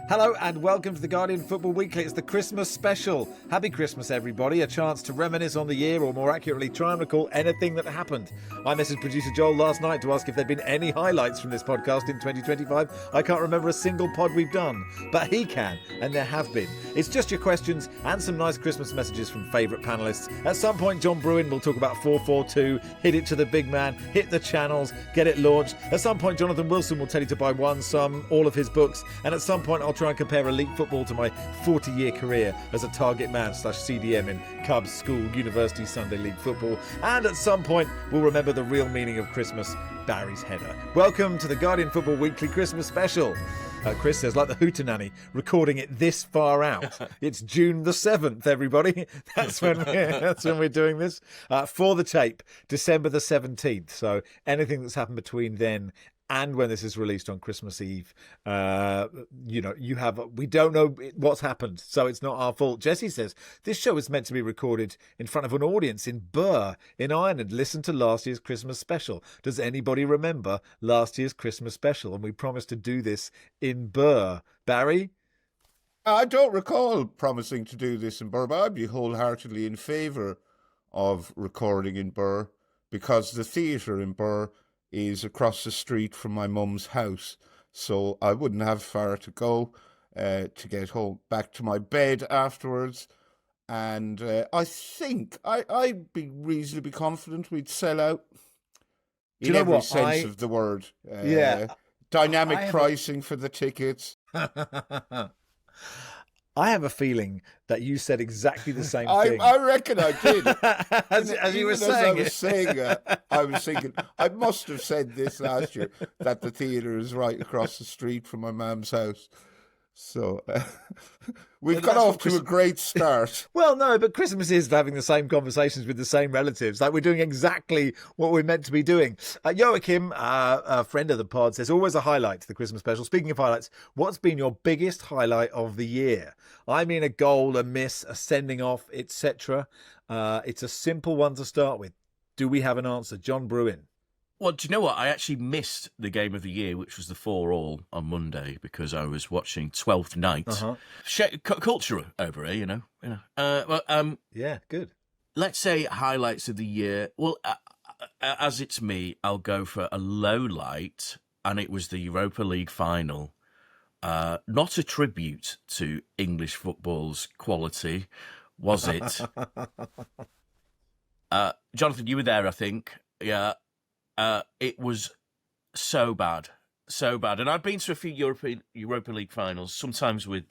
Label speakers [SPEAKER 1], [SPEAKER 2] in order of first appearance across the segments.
[SPEAKER 1] Hello and welcome to the Guardian Football Weekly. It's the Christmas special. Happy Christmas, everybody. A chance to reminisce on the year, or more accurately, try and recall anything that happened. I messaged producer Joel last night to ask if there'd been any highlights from this podcast in 2025. I can't remember a single pod we've done, but he can, and there have been. It's just your questions and some nice Christmas messages from favourite panellists. At some point, John Bruin will talk about 442, hit it to the big man, hit the channels, get it launched. At some point, Jonathan Wilson will tell you to buy one, some, all of his books. And at some point, I'll try and compare elite football to my 40-year career as a target man / CDM in Cubs, school, university, Sunday league football. And at some point, we'll remember the real meaning of Christmas, Barry's header. Welcome to the Guardian Football Weekly Christmas special. Chris says, like the Hootenanny, recording it this far out. It's June the 7th, everybody. That's when we're doing this. For the tape, December the 17th. So anything that's happened between then and when this is released on Christmas Eve, we don't know what's happened, so it's not our fault. Jesse says, this show is meant to be recorded in front of an audience in Burr in Ireland. Listen to last year's Christmas special. Does anybody remember last year's Christmas special? And we promised to do this in Burr. Barry?
[SPEAKER 2] I don't recall promising to do this in Burr, but I'd be wholeheartedly in favour of recording in Burr, because the theatre in Burr is across the street from my mum's house, so I wouldn't have far to go to get home back to my bed afterwards. And I think I'd be reasonably confident we'd sell out in every sense of the word. Dynamic pricing for the tickets.
[SPEAKER 1] I have a feeling that you said exactly the same thing.
[SPEAKER 2] I reckon I did.
[SPEAKER 1] as you were saying
[SPEAKER 2] I was thinking, I must have said this last year, that the theatre is right across the street from my mum's house. So we've got off to a great start.
[SPEAKER 1] Well, no, but Christmas is having the same conversations with the same relatives. Like, we're doing exactly what we're meant to be doing. Joachim, a friend of the pod, says, always a highlight to the Christmas special. Speaking of highlights, what's been your biggest highlight of the year? I mean, a goal, a miss, a sending off, etc. It's a simple one to start with. Do we have an answer? John Bruin.
[SPEAKER 3] Well, do you know what? I actually missed the game of the year, which was the 4-4 on Monday, because I was watching 12th Night. Culture over here, you know.
[SPEAKER 1] Yeah, good.
[SPEAKER 3] Let's say highlights of the year. Well, as it's me, I'll go for a low light, and it was the Europa League final. Not a tribute to English football's quality, was it? Jonathan, you were there, I think. Yeah. It was so bad. And I've been to a few Europa League finals, sometimes with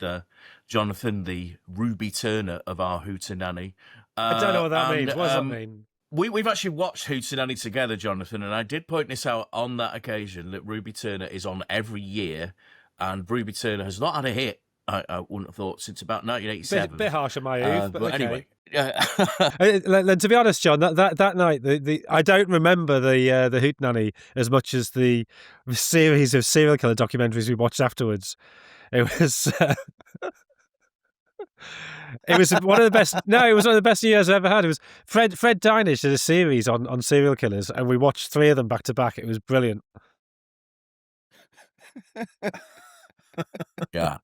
[SPEAKER 3] Jonathan, the Ruby Turner of our Hootenanny.
[SPEAKER 4] I don't know what that means. What does that mean?
[SPEAKER 3] We've actually watched Hootenanny together, Jonathan, and I did point this out on that occasion, that Ruby Turner is on every year, and Ruby Turner has not had a hit, I wouldn't have thought, since about 1987.
[SPEAKER 4] Bit harsh on my youth, but okay.
[SPEAKER 3] Anyway.
[SPEAKER 4] To be honest, John, that night, I don't remember the Hootenanny as much as the series of serial killer documentaries we watched afterwards. It was it was one of the best. No, it was one of the best years I've ever had. It was Fred Dynish did a series on serial killers, and we watched 3 of them back to back. It was brilliant.
[SPEAKER 3] Yeah.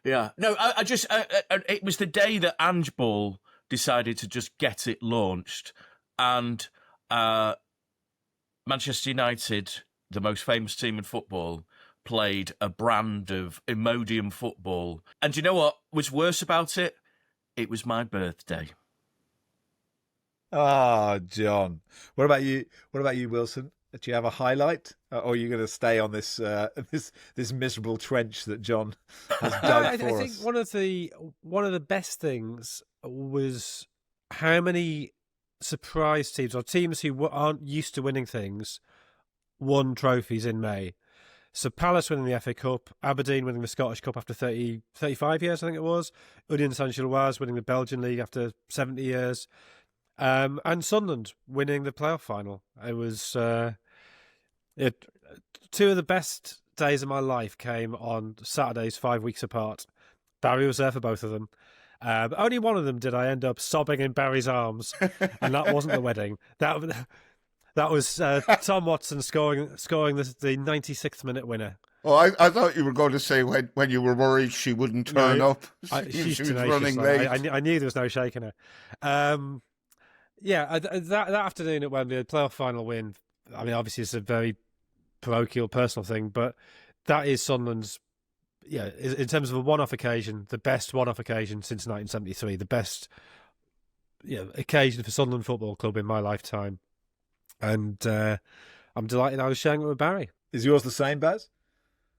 [SPEAKER 3] No, I just it was the day that Ange Ball decided to just get it launched, and Manchester United, the most famous team in football, played a brand of Imodium football. And do you know what was worse about it? It was my birthday.
[SPEAKER 1] Ah, John. What about you, Wilson? Do you have a highlight, or are you going to stay on this this miserable trench that John has dug for us?
[SPEAKER 4] I think one of the best things was how many surprise teams, or teams who aren't used to winning things, won trophies in May. So Palace winning the FA Cup, Aberdeen winning the Scottish Cup after 35 years, I think it was, Union Saint-Gilloise winning the Belgian League after 70 years, and Sunderland winning the playoff final. It was 2 of the best days of my life came on Saturdays 5 weeks apart. Barry was there for both of them. But only one of them did I end up sobbing in Barry's arms, and that wasn't the wedding. That was Tom Watson scoring the 96th minute winner.
[SPEAKER 2] Oh, I thought you were going to say when you were worried she wouldn't turn up.
[SPEAKER 4] She's
[SPEAKER 2] She was
[SPEAKER 4] tenacious.
[SPEAKER 2] running late.
[SPEAKER 4] I knew there was no shaking her. That afternoon at Wembley, the playoff final win. I mean, obviously it's a very parochial, personal thing, but that is Sunderland's. Yeah, in terms of a one-off occasion, the best one-off occasion since 1973, the best occasion for Sunderland Football Club in my lifetime. And I'm delighted I was sharing it with Barry.
[SPEAKER 1] Is yours the same, Baz?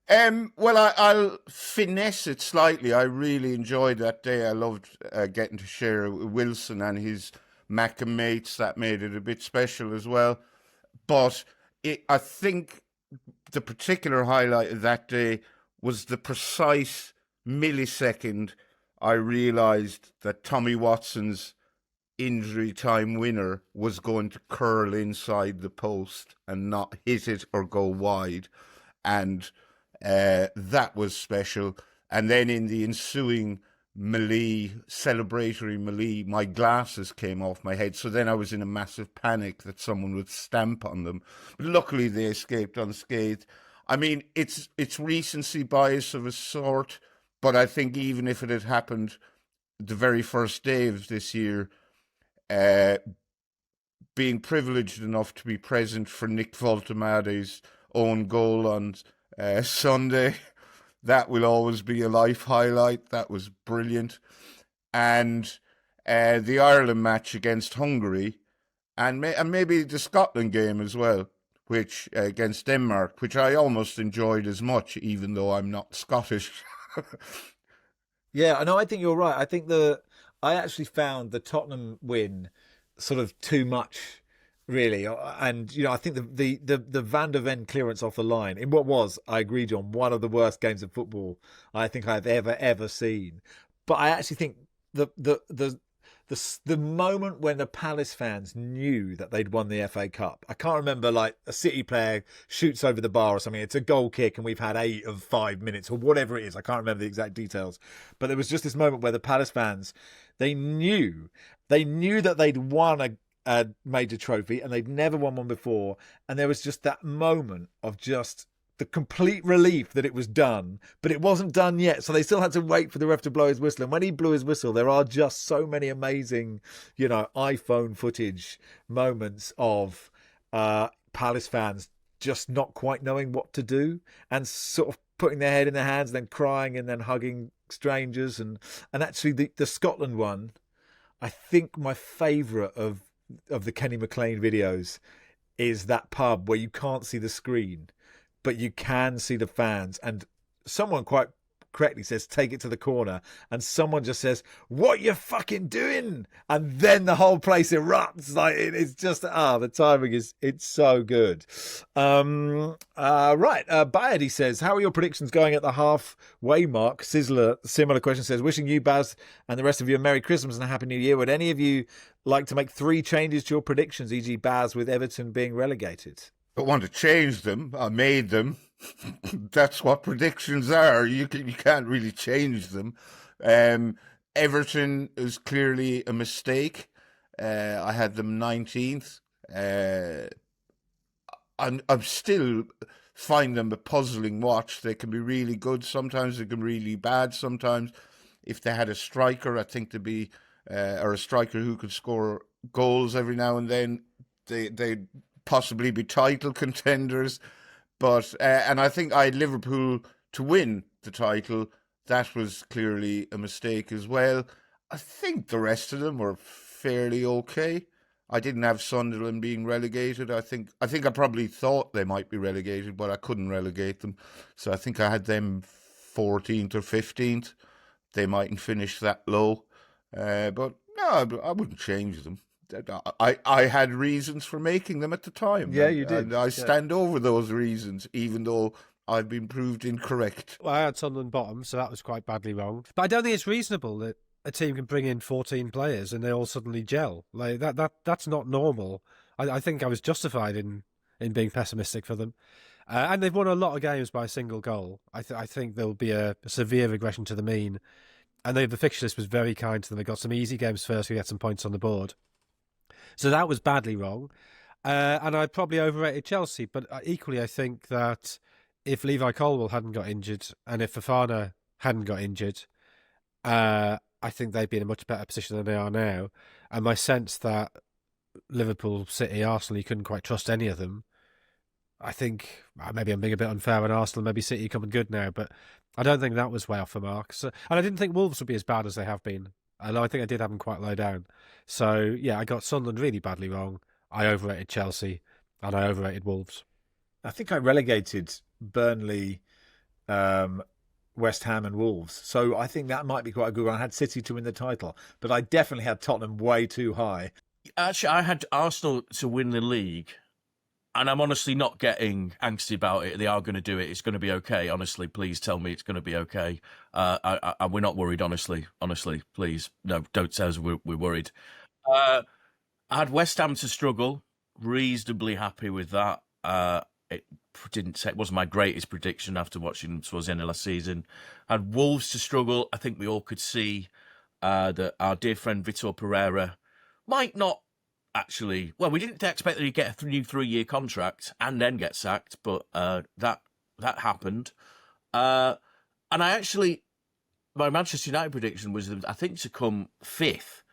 [SPEAKER 2] Well, I'll finesse it slightly. I really enjoyed that day. I loved getting to share it with Wilson and his Macam mates. That made it a bit special as well. But I think the particular highlight of that day was the precise millisecond I realised that Tommy Watson's injury time winner was going to curl inside the post and not hit it or go wide. And that was special. And then in the ensuing celebratory melee, my glasses came off my head. So then I was in a massive panic that someone would stamp on them. But luckily they escaped unscathed. I mean, it's recency bias of a sort, but I think even if it had happened the very first day of this year, being privileged enough to be present for Nick Voltemade's own goal on Sunday, that will always be a life highlight. That was brilliant. And the Ireland match against Hungary, and maybe the Scotland game as well, which against Denmark, which I almost enjoyed as much, even though I'm not Scottish.
[SPEAKER 1] Yeah, no, I think you're right. I think I actually found the Tottenham win sort of too much, really. And I think the Van der Ven clearance off the line in what was, I agree, John, one of the worst games of football I think I've ever seen. But I actually think the moment when the Palace fans knew that they'd won the FA Cup. I can't remember, like a City player shoots over the bar or something. It's a goal kick and we've had 8 of 5 minutes or whatever it is. I can't remember the exact details. But there was just this moment where the Palace fans, they knew that they'd won a major trophy and they'd never won one before. And there was just that moment of just the complete relief that it was done, but it wasn't done yet. So they still had to wait for the ref to blow his whistle. And when he blew his whistle, there are just so many amazing, iPhone footage moments of Palace fans just not quite knowing what to do and sort of putting their head in their hands, then crying and then hugging strangers. And actually the Scotland one, I think my favourite of the Kenny McLean videos is that pub where you can't see the screen, but you can see the fans, and someone quite correctly says, take it to the corner, and someone just says, what you fucking doing? And then the whole place erupts. Like it's just, the timing it's so good. Right. Bayard, says, how are your predictions going at the halfway mark? Sizzler, similar question, says, wishing you, Baz, and the rest of you a Merry Christmas and a Happy New Year. Would any of you like to make 3 changes to your predictions, e.g. Baz with Everton being relegated?
[SPEAKER 2] I want to change them. I made them. That's what predictions are. You can't really change them. Everton is clearly a mistake. I had them 19th. I'm still find them a puzzling watch. They can be really good. Sometimes they can be really bad. Sometimes, if they had a striker, I think they'd be or a striker who could score goals every now and then, they'd possibly be title contenders. But and I think I had Liverpool to win the title. That was clearly a mistake as well. I think the rest of them were fairly okay. I didn't have Sunderland being relegated. I think I probably thought they might be relegated, but I couldn't relegate them. So I think I had them 14th or 15th. They mightn't finish that low. But no, I wouldn't change them. I had reasons for making them at the time.
[SPEAKER 1] Yeah, you did.
[SPEAKER 2] And I stand over those reasons, even though I've been proved incorrect.
[SPEAKER 4] Well, I had Sunderland bottom, so that was quite badly wrong. But I don't think it's reasonable that a team can bring in 14 players and they all suddenly gel. Like that's not normal. I think I was justified in being pessimistic for them. And they've won a lot of games by a single goal. I think there'll be a severe regression to the mean. And the fixture list was very kind to them. They got some easy games first. We had some points on the board. So that was badly wrong. And I probably overrated Chelsea. But equally, I think that if Levi Colwill hadn't got injured and if Fofana hadn't got injured, I think they'd be in a much better position than they are now. And my sense that Liverpool, City, Arsenal, you couldn't quite trust any of them. I think maybe I'm being a bit unfair on Arsenal, maybe City coming good now, but I don't think that was way off the mark. So, and I didn't think Wolves would be as bad as they have been. And I think I did have them quite low down. So, yeah, I got Sunderland really badly wrong. I overrated Chelsea and I overrated Wolves.
[SPEAKER 1] I think I relegated Burnley, West Ham and Wolves. So I think that might be quite a good one. I had City to win the title, but I definitely had Tottenham way too high.
[SPEAKER 3] Actually, I had Arsenal to win the league, and I'm honestly not getting angsty about it. They are going to do it. It's going to be okay. Honestly, please tell me it's going to be okay. We're not worried, honestly. Honestly, please. No, don't tell us we're worried. I had West Ham to struggle. Reasonably happy with that. It wasn't my greatest prediction after watching them towards the end of last season. I had Wolves to struggle. I think we all could see that our dear friend Vitor Pereira might not actually. Well, we didn't expect that he'd get a new 3-year contract and then get sacked, but that happened. And my Manchester United prediction was, I think, to come 5th.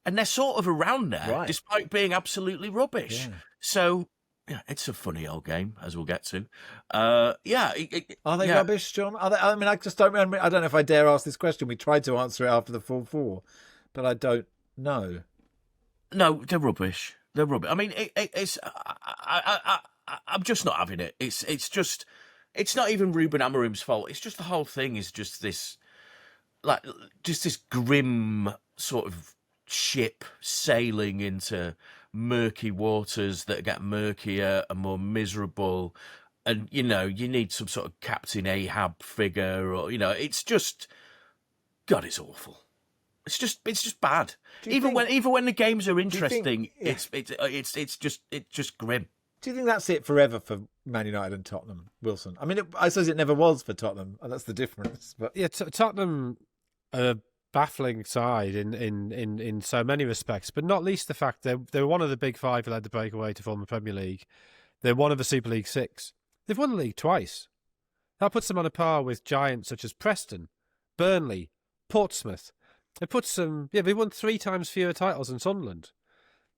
[SPEAKER 3] And they're sort of around there,
[SPEAKER 1] right,
[SPEAKER 3] despite being absolutely rubbish.
[SPEAKER 1] Yeah.
[SPEAKER 3] So, yeah, it's a funny old game, as we'll get to.
[SPEAKER 1] Are they rubbish, John? I mean, I just don't remember. I don't know if I dare ask this question. We tried to answer it after the 4-4, but I don't know.
[SPEAKER 3] No, they're rubbish. They're rubbish. I mean, I'm just not having it. It's not even Ruben Amorim's fault. It's just the whole thing is just this grim sort of ship sailing into murky waters that get murkier and more miserable. And, you need some sort of Captain Ahab figure, or, it's just, God, it's awful. It's just bad. Even when the games are interesting, it's just grim.
[SPEAKER 1] Do you think that's it forever for Man United and Tottenham, Wilson? I mean, I suppose it never was for Tottenham, and that's the difference. But
[SPEAKER 4] yeah, Tottenham are a baffling side in so many respects, but not least the fact they're one of the big five who led the breakaway to form the Premier League. They're one of the Super League 6. They've won the league twice. That puts them on a par with giants such as Preston, Burnley, Portsmouth. They won 3 times fewer titles than Sunderland.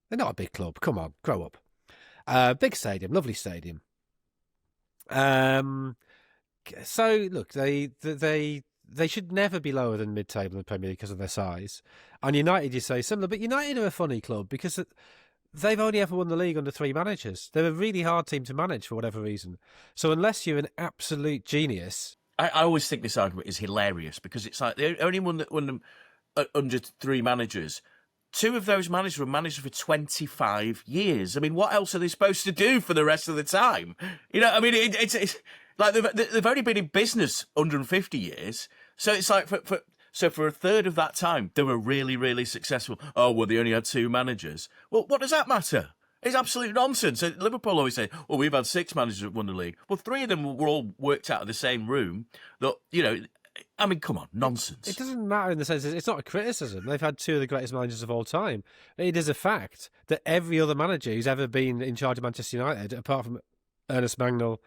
[SPEAKER 4] They're not a big club. Come on, grow up. Big stadium, lovely stadium. So look, they should never be lower than mid-table in the Premier League because of their size. And United, you say similar, but United are a funny club because they've only ever won the league under 3 managers. They're a really hard team to manage for whatever reason. So unless you're an absolute genius,
[SPEAKER 3] I always think this argument is hilarious because it's like the only one that won them under 3 managers. 2 of those managers were managers for 25 years. I mean, what else are they supposed to do for the rest of the time? I mean, it's like they've only been in business 150 years. So it's like for a third of that time, they were really, really successful. Oh, well, they only had 2 managers. Well, what does that matter? It's absolute nonsense. Liverpool always say, well, we've had 6 managers that won the league. Well, 3 of them were all worked out of the same room. That, I mean, come on, nonsense.
[SPEAKER 4] It doesn't matter in the sense it's not a criticism. They've had 2 of the greatest managers of all time. It is a fact that every other manager who's ever been in charge of Manchester United, apart from Ernest Magnell,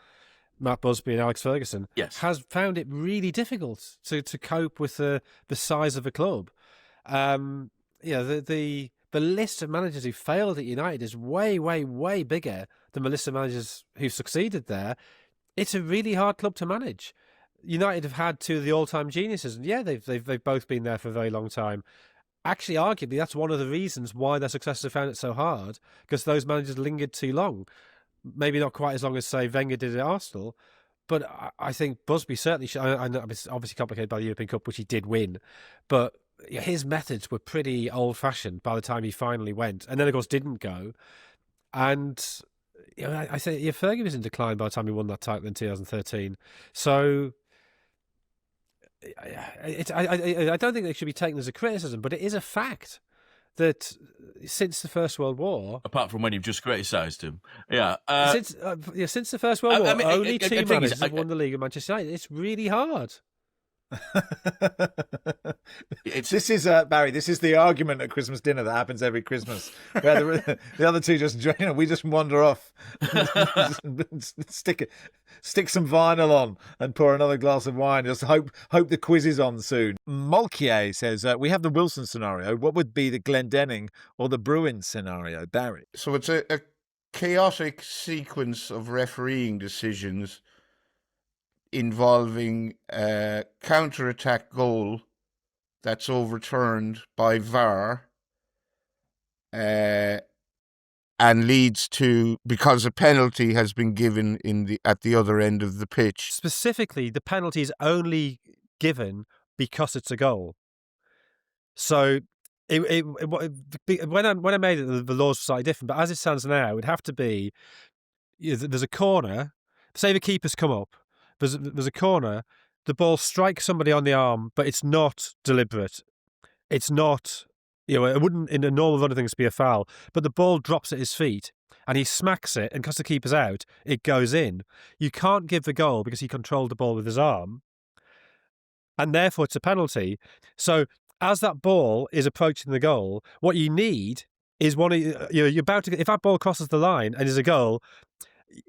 [SPEAKER 4] Matt Busby and Alex Ferguson, has found it really difficult to cope with the size of a club. The list of managers who failed at United is way, way, way bigger than the list of managers who succeeded there. It's a really hard club to manage. United have had 2 of the all-time geniuses, and they've both been there for a very long time. Actually, arguably, that's one of the reasons why their successors have found it so hard, because those managers lingered too long. Maybe not quite as long as, say, Wenger did at Arsenal, but I think Busby certainly should. I know it's obviously complicated by the European Cup, which he did win, but his methods were pretty old-fashioned by the time he finally went, and then, of course, didn't go. And I say Fergie was in decline by the time he won that title in 2013. So I don't think it should be taken as a criticism, but it is a fact that since the First World War,
[SPEAKER 3] apart from when you've just criticised him,
[SPEAKER 4] since the First World War, only 2 managers have won the league at Manchester United. It's really hard.
[SPEAKER 1] This is Barry. This is the argument at Christmas dinner that happens every Christmas, where the other two just we just wander off, stick some vinyl on, and pour another glass of wine. Just hope the quiz is on soon. Mulcahy says we have the Wilson scenario. What would be the Glendenning or the Bruin scenario, Barry?
[SPEAKER 2] So it's a chaotic sequence of refereeing decisions involving a counter-attack goal that's overturned by VAR and leads to, because a penalty has been given at the other end of the pitch.
[SPEAKER 4] Specifically, the penalty is only given because it's a goal. So when I made it, the laws were slightly different, but as it stands now, it would have to be, there's a corner, say the keeper's come up, there's a corner, the ball strikes somebody on the arm, but it's not deliberate. It's not, it wouldn't in a normal run of things be a foul, but the ball drops at his feet and he smacks it, and because the keeper's out, it goes in. You can't give the goal because he controlled the ball with his arm, and therefore it's a penalty. So as that ball is approaching the goal, what you need is you're about to, if that ball crosses the line and is a goal,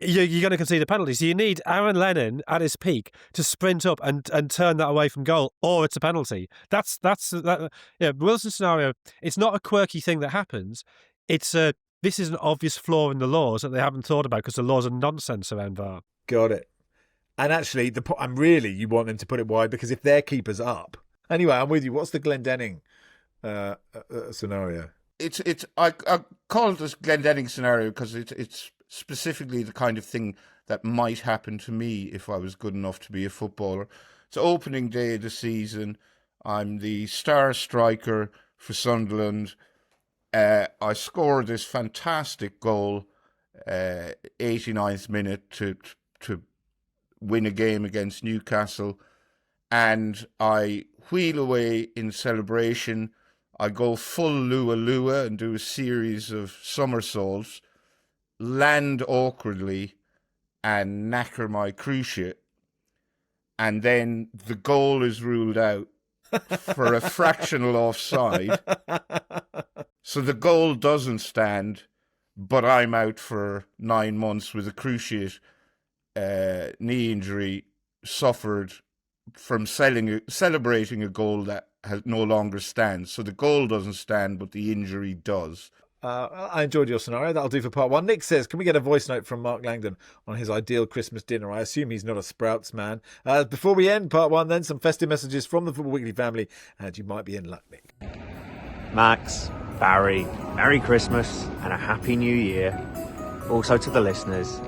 [SPEAKER 4] you're going to concede a penalty. So you need Aaron Lennon at his peak to sprint up and turn that away from goal, or it's a penalty. That's Wilson scenario. It's not a quirky thing that happens. This is an obvious flaw in the laws that they haven't thought about because the laws are nonsense around VAR.
[SPEAKER 1] Got it. And actually, you want them to put it wide because if their keeper's up. Anyway, I'm with you. What's the Glendenning scenario?
[SPEAKER 2] I call it this Glendenning scenario because it's specifically the kind of thing that might happen to me if I was good enough to be a footballer. It's opening day of the season. I'm the star striker for Sunderland. I scored this fantastic goal, 89th minute to win a game against Newcastle, and I wheel away in celebration. I go full lua and do a series of somersaults, land awkwardly, and knacker my cruciate. And then the goal is ruled out for a fractional offside. So the goal doesn't stand, but I'm out for 9 months with a cruciate knee injury suffered from celebrating a goal that no longer stands. So the goal doesn't stand, but the injury does.
[SPEAKER 1] I enjoyed your scenario. That'll do for part one. Nick says, can we get a voice note from Mark Langdon on his ideal Christmas dinner? I assume he's not a Sprouts man. Before we end part one, then, some festive messages from the Football Weekly family, and you might be in luck, Nick.
[SPEAKER 5] Max, Barry, Merry Christmas and a Happy New Year. Also to the listeners,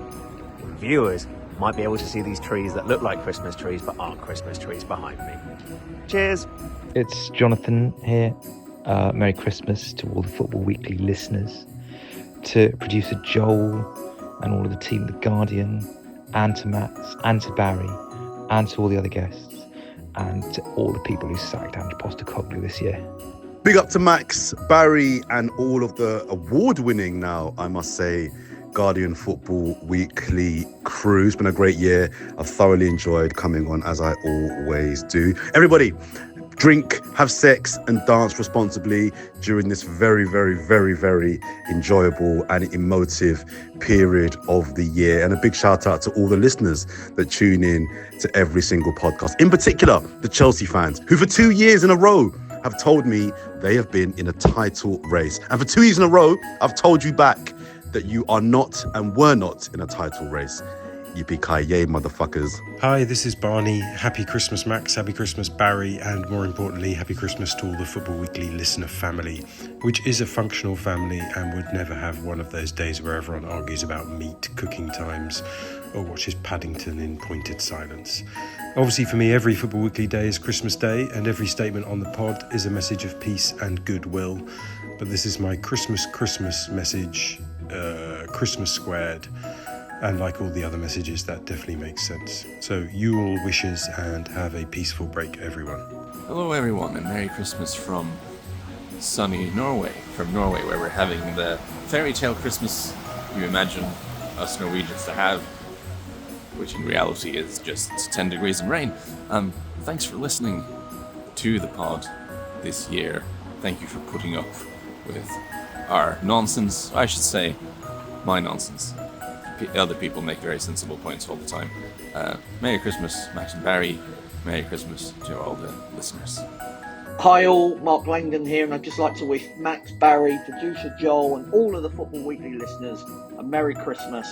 [SPEAKER 5] viewers might be able to see these trees that look like Christmas trees but aren't Christmas trees behind me. Cheers.
[SPEAKER 6] It's Jonathan here. Merry Christmas to all the Football Weekly listeners, to producer Joel and all of the team, The Guardian, and to Max, and to Barry, and to all the other guests, and to all the people who sacked Ange Postecoglou this year.
[SPEAKER 7] Big up to Max, Barry, and all of the award-winning now, I must say, Guardian Football Weekly crew. It's been a great year. I've thoroughly enjoyed coming on, as I always do. Everybody, drink, have sex, and dance responsibly during this very, very, very, very enjoyable and emotive period of the year. And a big shout out to all the listeners that tune in to every single podcast. In particular, the Chelsea fans, who for 2 years in a row have told me they have been in a title race. And for 2 years in a row, I've told you back that you are not and were not in a title race. Yippee-ki-yay, motherfuckers.
[SPEAKER 8] Hi, this is Barney. Happy Christmas, Max. Happy Christmas, Barry. And more importantly, happy Christmas to all the Football Weekly listener family, which is a functional family and would never have one of those days where everyone argues about meat, cooking times, or watches Paddington in pointed silence. Obviously, for me, every Football Weekly day is Christmas Day, and every statement on the pod is a message of peace and goodwill. But this is my Christmas message, Christmas squared. And like all the other messages, that definitely makes sense. So you all wishes and have a peaceful break, everyone.
[SPEAKER 9] Hello everyone, and Merry Christmas from sunny Norway, where we're having the fairy tale Christmas you imagine us Norwegians to have, which in reality is just 10 degrees and rain. Thanks for listening to the pod this year. Thank you for putting up with our nonsense. I should say, my nonsense. Other people make very sensible points all the time. Merry Christmas, Max and Barry. Merry Christmas to all the listeners.
[SPEAKER 10] Hi all, Mark Langdon here, and I'd just like to wish Max, Barry, producer Joel, and all of the Football Weekly listeners a Merry Christmas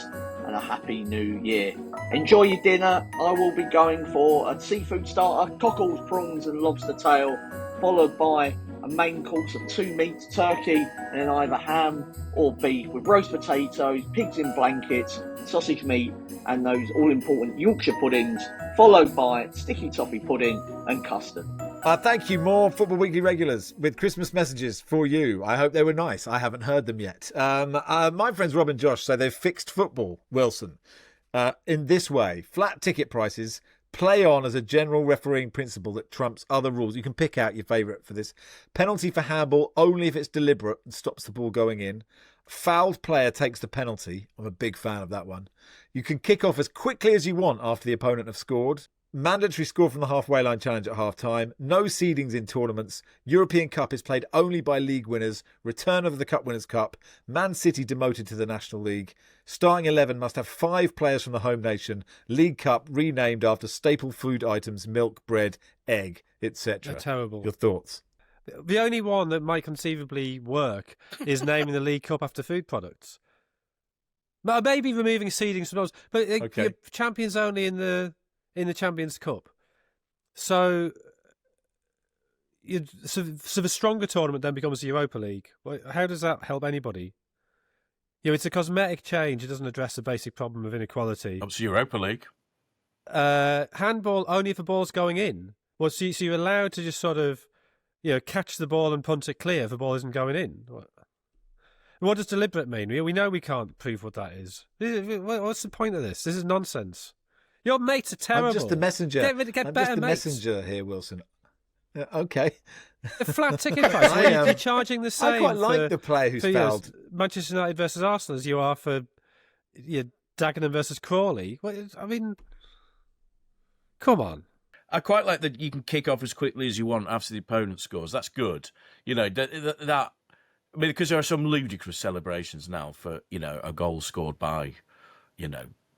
[SPEAKER 10] and a Happy New Year. Enjoy your dinner. I will be going for a seafood starter, cockles, prawns and lobster tail, followed by a main course of 2 meats, turkey, and then either ham or beef with roast potatoes, pigs in blankets, sausage meat, and those all-important Yorkshire puddings, followed by sticky toffee pudding and custard.
[SPEAKER 1] Thank you, more Football Weekly regulars with Christmas messages for you. I hope they were nice. I haven't heard them yet. My friends Rob and Josh say they've fixed football, Wilson, in this way. Flat ticket prices play on as a general refereeing principle that trumps other rules. You can pick out your favourite for this. Penalty for handball only if it's deliberate and stops the ball going in. Fouled player takes the penalty. I'm a big fan of that one. You can kick off as quickly as you want after the opponent have scored. Mandatory score from the halfway line challenge at half time. No seedings in tournaments. European Cup is played only by league winners. Return of the Cup Winners' Cup. Man City demoted to the National League. Starting 11 must have 5 players from the home nation. League Cup renamed after staple food items, milk, bread, egg, etc.
[SPEAKER 4] They're terrible.
[SPEAKER 1] Your thoughts?
[SPEAKER 4] The only one that might conceivably work is naming the League Cup after food products. But maybe removing seedings from those. But
[SPEAKER 1] Okay.
[SPEAKER 4] you're champions only in the Champions Cup. So the stronger tournament then becomes the Europa League. Well, how does that help anybody? It's a cosmetic change. It doesn't address the basic problem of inequality.
[SPEAKER 3] It's Europa League.
[SPEAKER 4] Handball only if the ball's going in. Well, so you're allowed to just sort of, catch the ball and punt it clear if the ball isn't going in. What does deliberate mean? We know we can't prove what that is. What's the point of this? This is nonsense. Your mates are terrible.
[SPEAKER 1] I'm just the messenger.
[SPEAKER 4] Get
[SPEAKER 1] I'm
[SPEAKER 4] better
[SPEAKER 1] just the
[SPEAKER 4] mates.
[SPEAKER 1] messenger here, Wilson. Okay.
[SPEAKER 4] The flat ticket price. You're charging the same.
[SPEAKER 1] I quite like the player who's fouled.
[SPEAKER 4] Manchester United versus Arsenal as you are for Dagenham versus Crawley. Come on.
[SPEAKER 3] I quite like that you can kick off as quickly as you want after the opponent scores. That's good. Because there are some ludicrous celebrations now for, a goal scored by,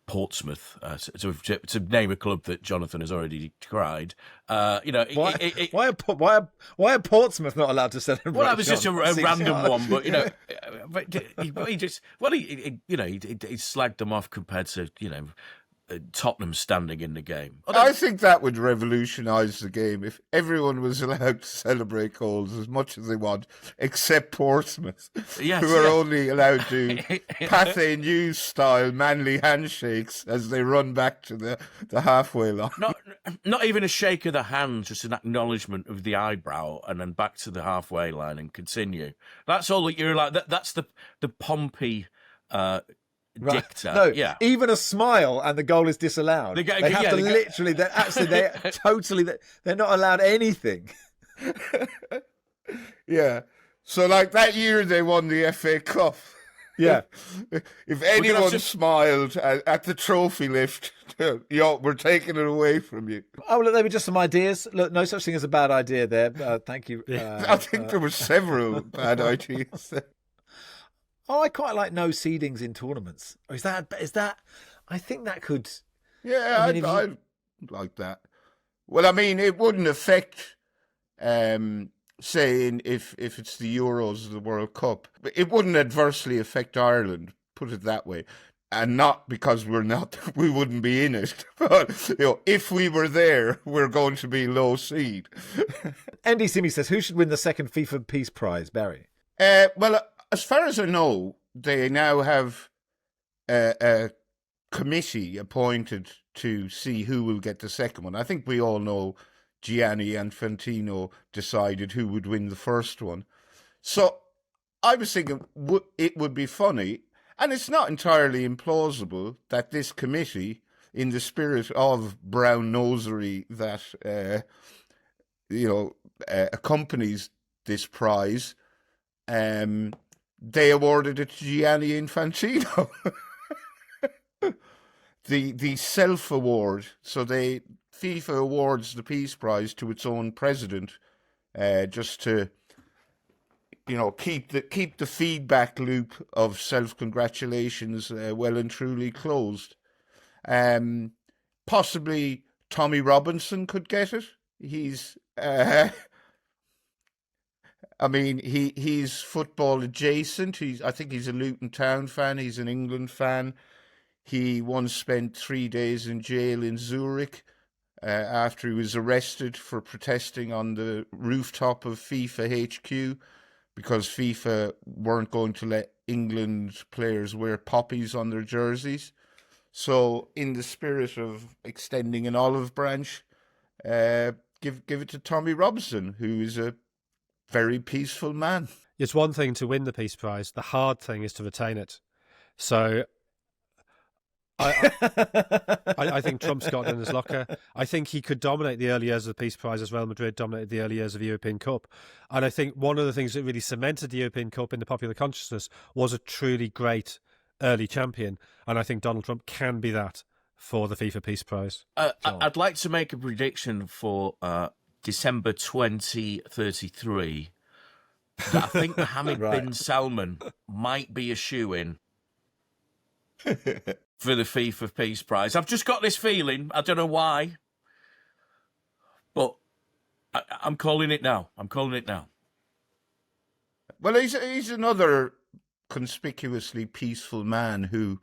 [SPEAKER 3] Portsmouth, to name a club that Jonathan has already decried.
[SPEAKER 1] Why are Portsmouth not allowed to celebrate?
[SPEAKER 3] Well, that was just a random one, but he slagged them off compared to Tottenham standing in the game.
[SPEAKER 2] I think that would revolutionise the game if everyone was allowed to celebrate goals as much as they want, except Portsmouth, who are only allowed to Pathé News style manly handshakes as they run back to the halfway line.
[SPEAKER 3] Not even a shake of the hand, just an acknowledgement of the eyebrow, and then back to the halfway line and continue. That's all that you're allowed. That's the Pompey. Dicta.
[SPEAKER 1] No,
[SPEAKER 3] yeah.
[SPEAKER 1] Even a smile and the goal is disallowed. They have to literally. They're not allowed anything.
[SPEAKER 2] Yeah. So like that year they won the FA Cup.
[SPEAKER 1] Yeah.
[SPEAKER 2] If anyone smiled at the trophy lift, we're taking it away from you.
[SPEAKER 1] Oh, look, they were just some ideas. Look, no such thing as a bad idea there. Thank you.
[SPEAKER 2] I think there were several bad ideas.
[SPEAKER 1] Oh, I quite like no seedings in tournaments. Or is that? I think that could.
[SPEAKER 2] Yeah, I like that. Well, I mean, it wouldn't affect, saying if it's the Euros or the World Cup, it wouldn't adversely affect Ireland. Put it that way, and not because we wouldn't be in it. But if we were there, we're going to be low seed.
[SPEAKER 1] Andy Simi says, who should win the second FIFA Peace Prize, Barry?
[SPEAKER 2] Well. As far as I know, they now have a committee appointed to see who will get the second one. I think we all know Gianni Infantino decided who would win the first one. So I was thinking it would be funny, and it's not entirely implausible that this committee, in the spirit of brown nosery that accompanies this prize, they awarded it to Gianni Infantino. the self-award. So FIFA awards the Peace Prize to its own president just to, keep the feedback loop of self-congratulations well and truly closed. Possibly Tommy Robinson could get it. He's, he's football adjacent. I think he's a Luton Town fan. He's an England fan. He once spent 3 days in jail in Zurich after he was arrested for protesting on the rooftop of FIFA HQ because FIFA weren't going to let England players wear poppies on their jerseys. So, in the spirit of extending an olive branch, give it to Tommy Robinson, who is a very peaceful man.
[SPEAKER 4] It's one thing to win the Peace Prize. The hard thing is to retain it. So I think Trump's got it in his locker. I think he could dominate the early years of the Peace Prize as Real Madrid dominated the early years of the European Cup. And I think one of the things that really cemented the European Cup in the popular consciousness was a truly great early champion. And I think Donald Trump can be that for the FIFA Peace Prize.
[SPEAKER 3] I'd like to make a prediction for December 2033. That I think Mohammed bin Salman might be a shoo-in for the FIFA Peace Prize. I've just got this feeling. I don't know why, but I'm calling it now.
[SPEAKER 2] Well, he's another conspicuously peaceful man who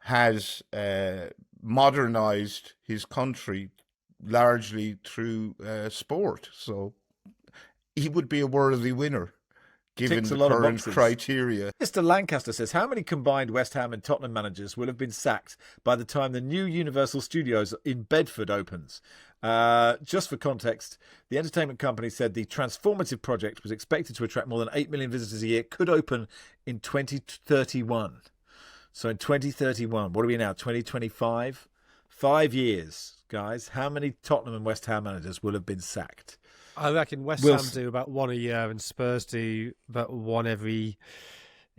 [SPEAKER 2] has modernized his country largely through sport. So he would be a worthy winner, given
[SPEAKER 1] Ticks
[SPEAKER 2] the
[SPEAKER 1] a lot of
[SPEAKER 2] current
[SPEAKER 1] boxes.
[SPEAKER 2] criteria.
[SPEAKER 1] Mr. Lancaster says, how many combined West Ham and Tottenham managers will have been sacked by the time the new Universal Studios in Bedford opens? Just for context, the entertainment company said the transformative project was expected to attract more than 8 million visitors a year, could open in 2031. So in 2031, what are we now, 2025? 5 years, guys. How many Tottenham and West Ham managers will have been sacked?
[SPEAKER 4] I reckon West Ham do about one a year and Spurs do about one every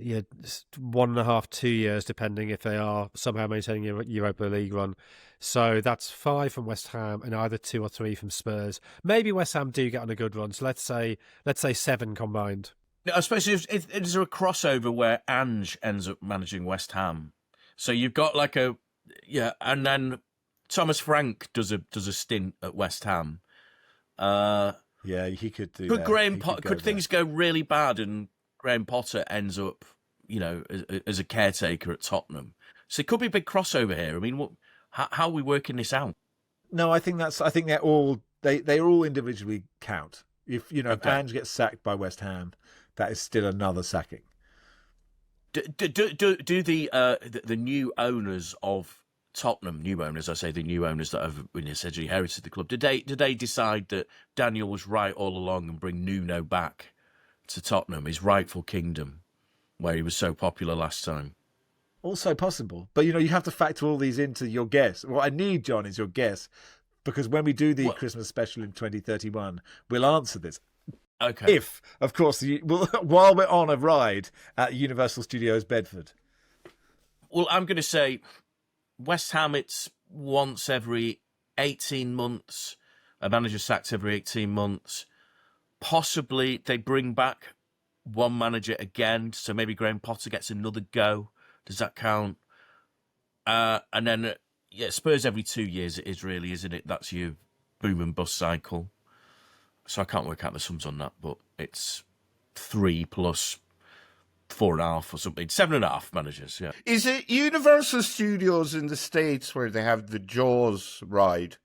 [SPEAKER 4] 1.5, 2 years, depending if they are somehow maintaining a Europa League run. So that's 5 from West Ham and either 2 or 3 from Spurs. Maybe West Ham do get on a good run. So let's say 7 combined.
[SPEAKER 3] I suppose is there a crossover where Ange ends up managing West Ham? So you've got and then Thomas Frank does a stint at West Ham.
[SPEAKER 1] Yeah, he could do
[SPEAKER 3] could
[SPEAKER 1] that.
[SPEAKER 3] Could things go really bad and Graham Potter ends up, as a caretaker at Tottenham? So it could be a big crossover here. I mean, how are we working this out?
[SPEAKER 1] No, I think they're all they all individually count. If if Ange gets sacked by West Ham, that is still another sacking.
[SPEAKER 3] Do the new owners of Tottenham, the new owners that have essentially inherited the club, did they decide that Daniel was right all along and bring Nuno back to Tottenham, his rightful kingdom, where he was so popular last time?
[SPEAKER 1] Also possible, but you have to factor all these into your guess. What I need, John, is your guess, because when we do the Christmas special in 2031, we'll answer this.
[SPEAKER 3] Okay.
[SPEAKER 1] If, of course, while we're on a ride at Universal Studios Bedford.
[SPEAKER 3] Well, I'm going to say West Ham, it's once every 18 months. A manager sacked every 18 months. Possibly they bring back one manager again, so maybe Graham Potter gets another go. Does that count? And then, Spurs every 2 years it is really, isn't it? That's your boom and bust cycle. So I can't work out the sums on that, but it's 3 plus 4.5 or something. 7.5 managers, yeah.
[SPEAKER 2] Is it Universal Studios in the States where they have the Jaws ride?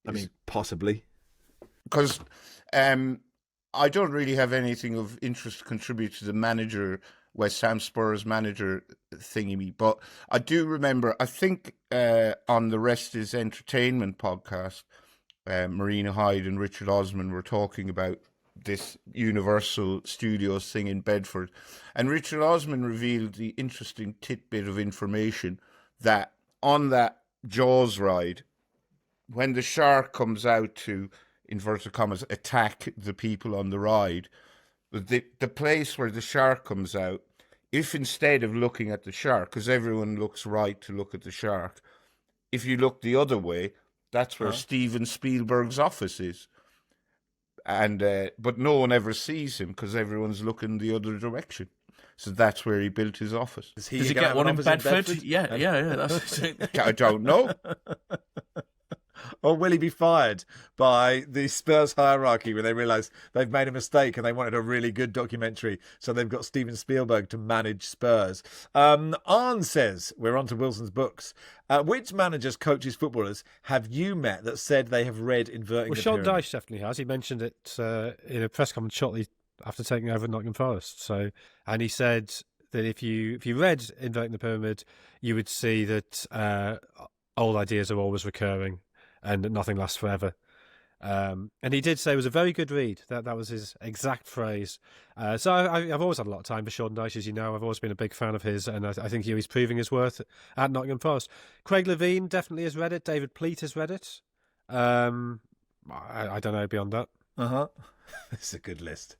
[SPEAKER 1] I mean, possibly.
[SPEAKER 2] Because I don't really have anything of interest to contribute to the West Ham Spurs manager thingy, but I do remember, I think on the Rest is Entertainment podcast, Marina Hyde and Richard Osman were talking about this Universal Studios thing in Bedford. And Richard Osman revealed the interesting tidbit of information that on that Jaws ride, when the shark comes out to, inverted commas, attack the people on the ride, the place where the shark comes out, if instead of looking at the shark, because everyone looks right to look at the shark, if you look the other way, that's where Steven Spielberg's office is. and but no one ever sees him because everyone's looking the other direction. So that's where he built his office.
[SPEAKER 3] Does he get one in Bedford? Yeah. That's
[SPEAKER 2] I don't know.
[SPEAKER 1] Or will he be fired by the Spurs hierarchy when they realise they've made a mistake and they wanted a really good documentary, so they've got Steven Spielberg to manage Spurs? Arne says, we're on to Wilson's books. Which managers, coaches, footballers have you met that said they have read Inverting the
[SPEAKER 4] Sean
[SPEAKER 1] Pyramid?
[SPEAKER 4] Dyche definitely has. He mentioned it in a press conference shortly after taking over Nottingham Forest. And he said that if you read Inverting the Pyramid, you would see that old ideas are always recurring and that nothing lasts forever. And he did say it was a very good read. That was his exact phrase. So I've always had a lot of time for Sean Dyche, as you know. I've always been a big fan of his, and I think he's proving his worth at Nottingham Forest. Craig Levein definitely has read it. David Pleat has read it. I don't know beyond that.
[SPEAKER 1] It's a good list.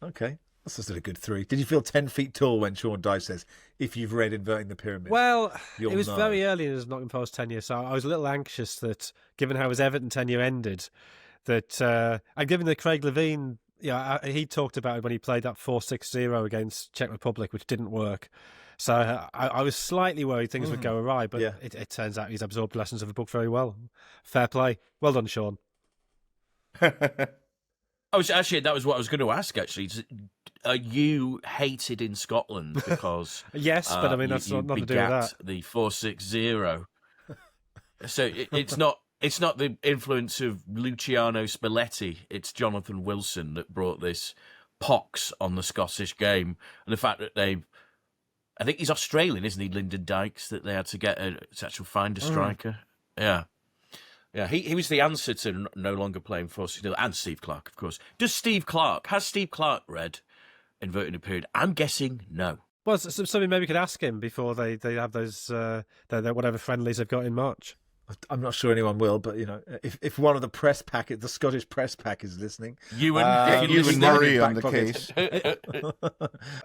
[SPEAKER 1] Okay. That's just a good 3. Did you feel 10 feet tall when Sean Dyche says, if you've read Inverting the Pyramid?
[SPEAKER 4] Well,
[SPEAKER 1] it
[SPEAKER 4] was very early in his Nottingham Forest tenure, so I was a little anxious that, given how his Everton tenure ended, that, and given that Craig Levein, he talked about it when he played that 4-6-0 against Czech Republic, which didn't work. So I was slightly worried things would go awry, but it turns out he's absorbed lessons of the book very well. Fair play. Well done, Sean.
[SPEAKER 3] that was what I was going to ask, actually. You hated in Scotland because
[SPEAKER 4] yes, but I mean that's not to do with that.
[SPEAKER 3] The 4-6-0. So it's not the influence of Luciano Spalletti. It's Jonathan Wilson that brought this pox on the Scottish game, and the fact that I think he's Australian, isn't he, Lyndon Dykes? That they had to get to actually find a striker. Yeah. Yeah, he was the answer to no longer playing for City, and Steve Clarke, of course. Has Steve Clarke read Inverting the Pyramid? I'm guessing no.
[SPEAKER 4] Well, something maybe we could ask him before they have those whatever friendlies they've got in March.
[SPEAKER 1] I'm not sure anyone will, but if one of the press packet, the Scottish press pack, is listening,
[SPEAKER 2] you and Murray on the case.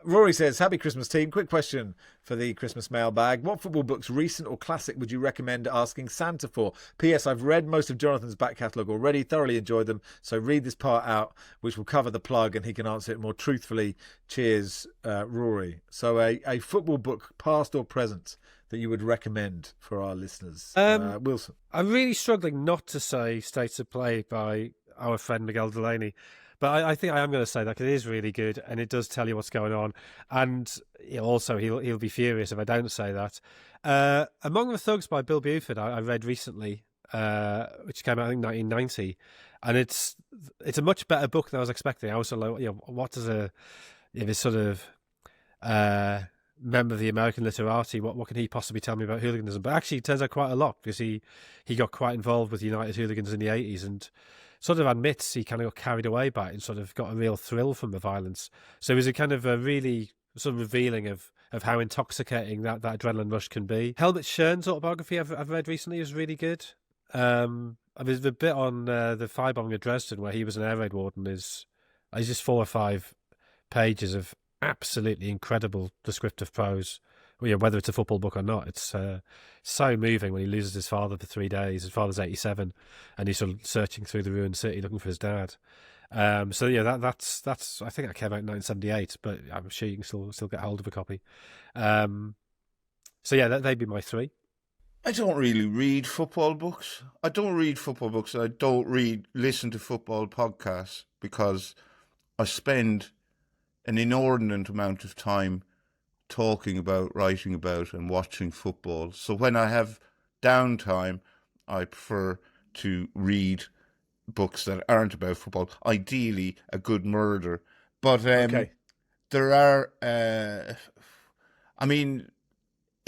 [SPEAKER 1] Rory says, "Happy Christmas, team. Quick question for the Christmas mailbag: what football books, recent or classic, would you recommend asking Santa for? P.S. I've read most of Jonathan's back catalogue already. Thoroughly enjoyed them. So read this part out, which will cover the plug, and he can answer it more truthfully. Cheers, Rory." So a football book, past or present, that you would recommend for our listeners. Wilson.
[SPEAKER 4] I'm really struggling not to say States of Play by our friend Miguel Delaney, but I think I am going to say that because it is really good and it does tell you what's going on. And also he'll be furious if I don't say that. Among the Thugs by Bill Buford, I read recently, which came out I think 1990, and it's a much better book than I was expecting. I was like, what does this sort of member of the American literati, what can he possibly tell me about hooliganism? But actually it turns out quite a lot, because he got quite involved with United hooligans in the 80s and sort of admits he kind of got carried away by it and sort of got a real thrill from the violence. So it was a kind of a really sort of revealing of how intoxicating that adrenaline rush can be. Helmut Schön's autobiography I've read recently is really good. There's the bit on the firebombing of Dresden where he was an air raid warden is just 4 or 5 pages of absolutely incredible descriptive prose. Whether it's a football book or not, it's so moving when he loses his father for 3 days. His father's 87, and he's sort of searching through the ruined city looking for his dad. That's I think that came out in 1978, but I'm sure you can still get hold of a copy. They'd be my 3.
[SPEAKER 2] I don't really read football books. I don't listen to football podcasts because I spend an inordinate amount of time talking about, writing about, and watching football. So when I have downtime, I prefer to read books that aren't about football. Ideally, a good murder. But there are, Eamon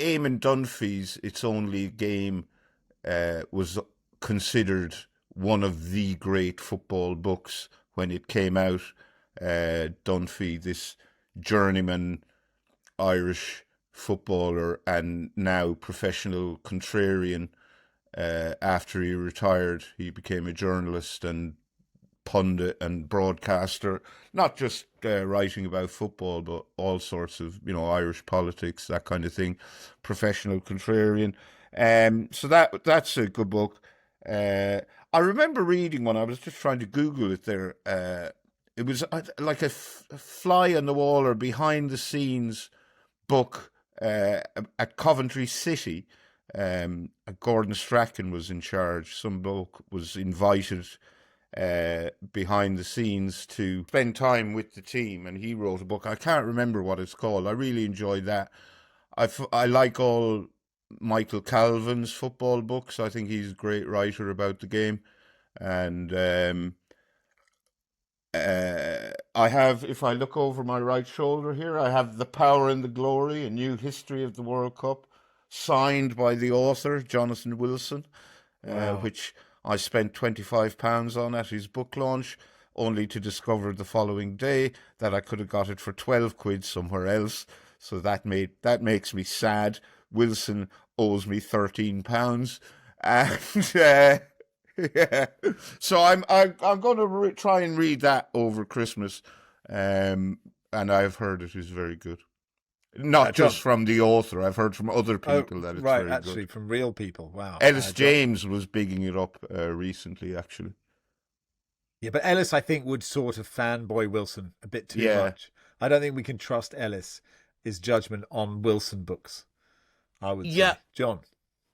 [SPEAKER 2] Dunphy's It's Only a Game was considered one of the great football books when it came out. Dunphy, this journeyman Irish footballer and now professional contrarian, after he retired, he became a journalist and pundit and broadcaster, not just writing about football, but all sorts of, Irish politics, that kind of thing, professional contrarian. So that's a good book. I remember reading one. I was just trying to Google it there. It was like a fly on the wall or behind the scenes book at Coventry City. Gordon Strachan was in charge. Some bloke was invited behind the scenes to spend time with the team, and he wrote a book. I can't remember what it's called. I really enjoyed that. I like all Michael Calvin's football books. I think he's a great writer about the game. And I have, if I look over my right shoulder here, I have The Power and the Glory, A New History of the World Cup, signed by the author, Jonathan Wilson, which I spent £25 on at his book launch, only to discover the following day that I could have got it for 12 quid somewhere else. So that makes me sad. Wilson owes me £13, and yeah. So I'm going to try and read that over Christmas, and I've heard it is very good. Not just from the author, I've heard from other people that it's very
[SPEAKER 1] actually
[SPEAKER 2] good.
[SPEAKER 1] from real people. Wow.
[SPEAKER 2] Ellis James was bigging it up recently, actually.
[SPEAKER 1] Yeah, but Ellis, I think, would sort of fanboy Wilson a bit too much. I don't think we can trust Ellis, his judgment on Wilson books, I would say. John?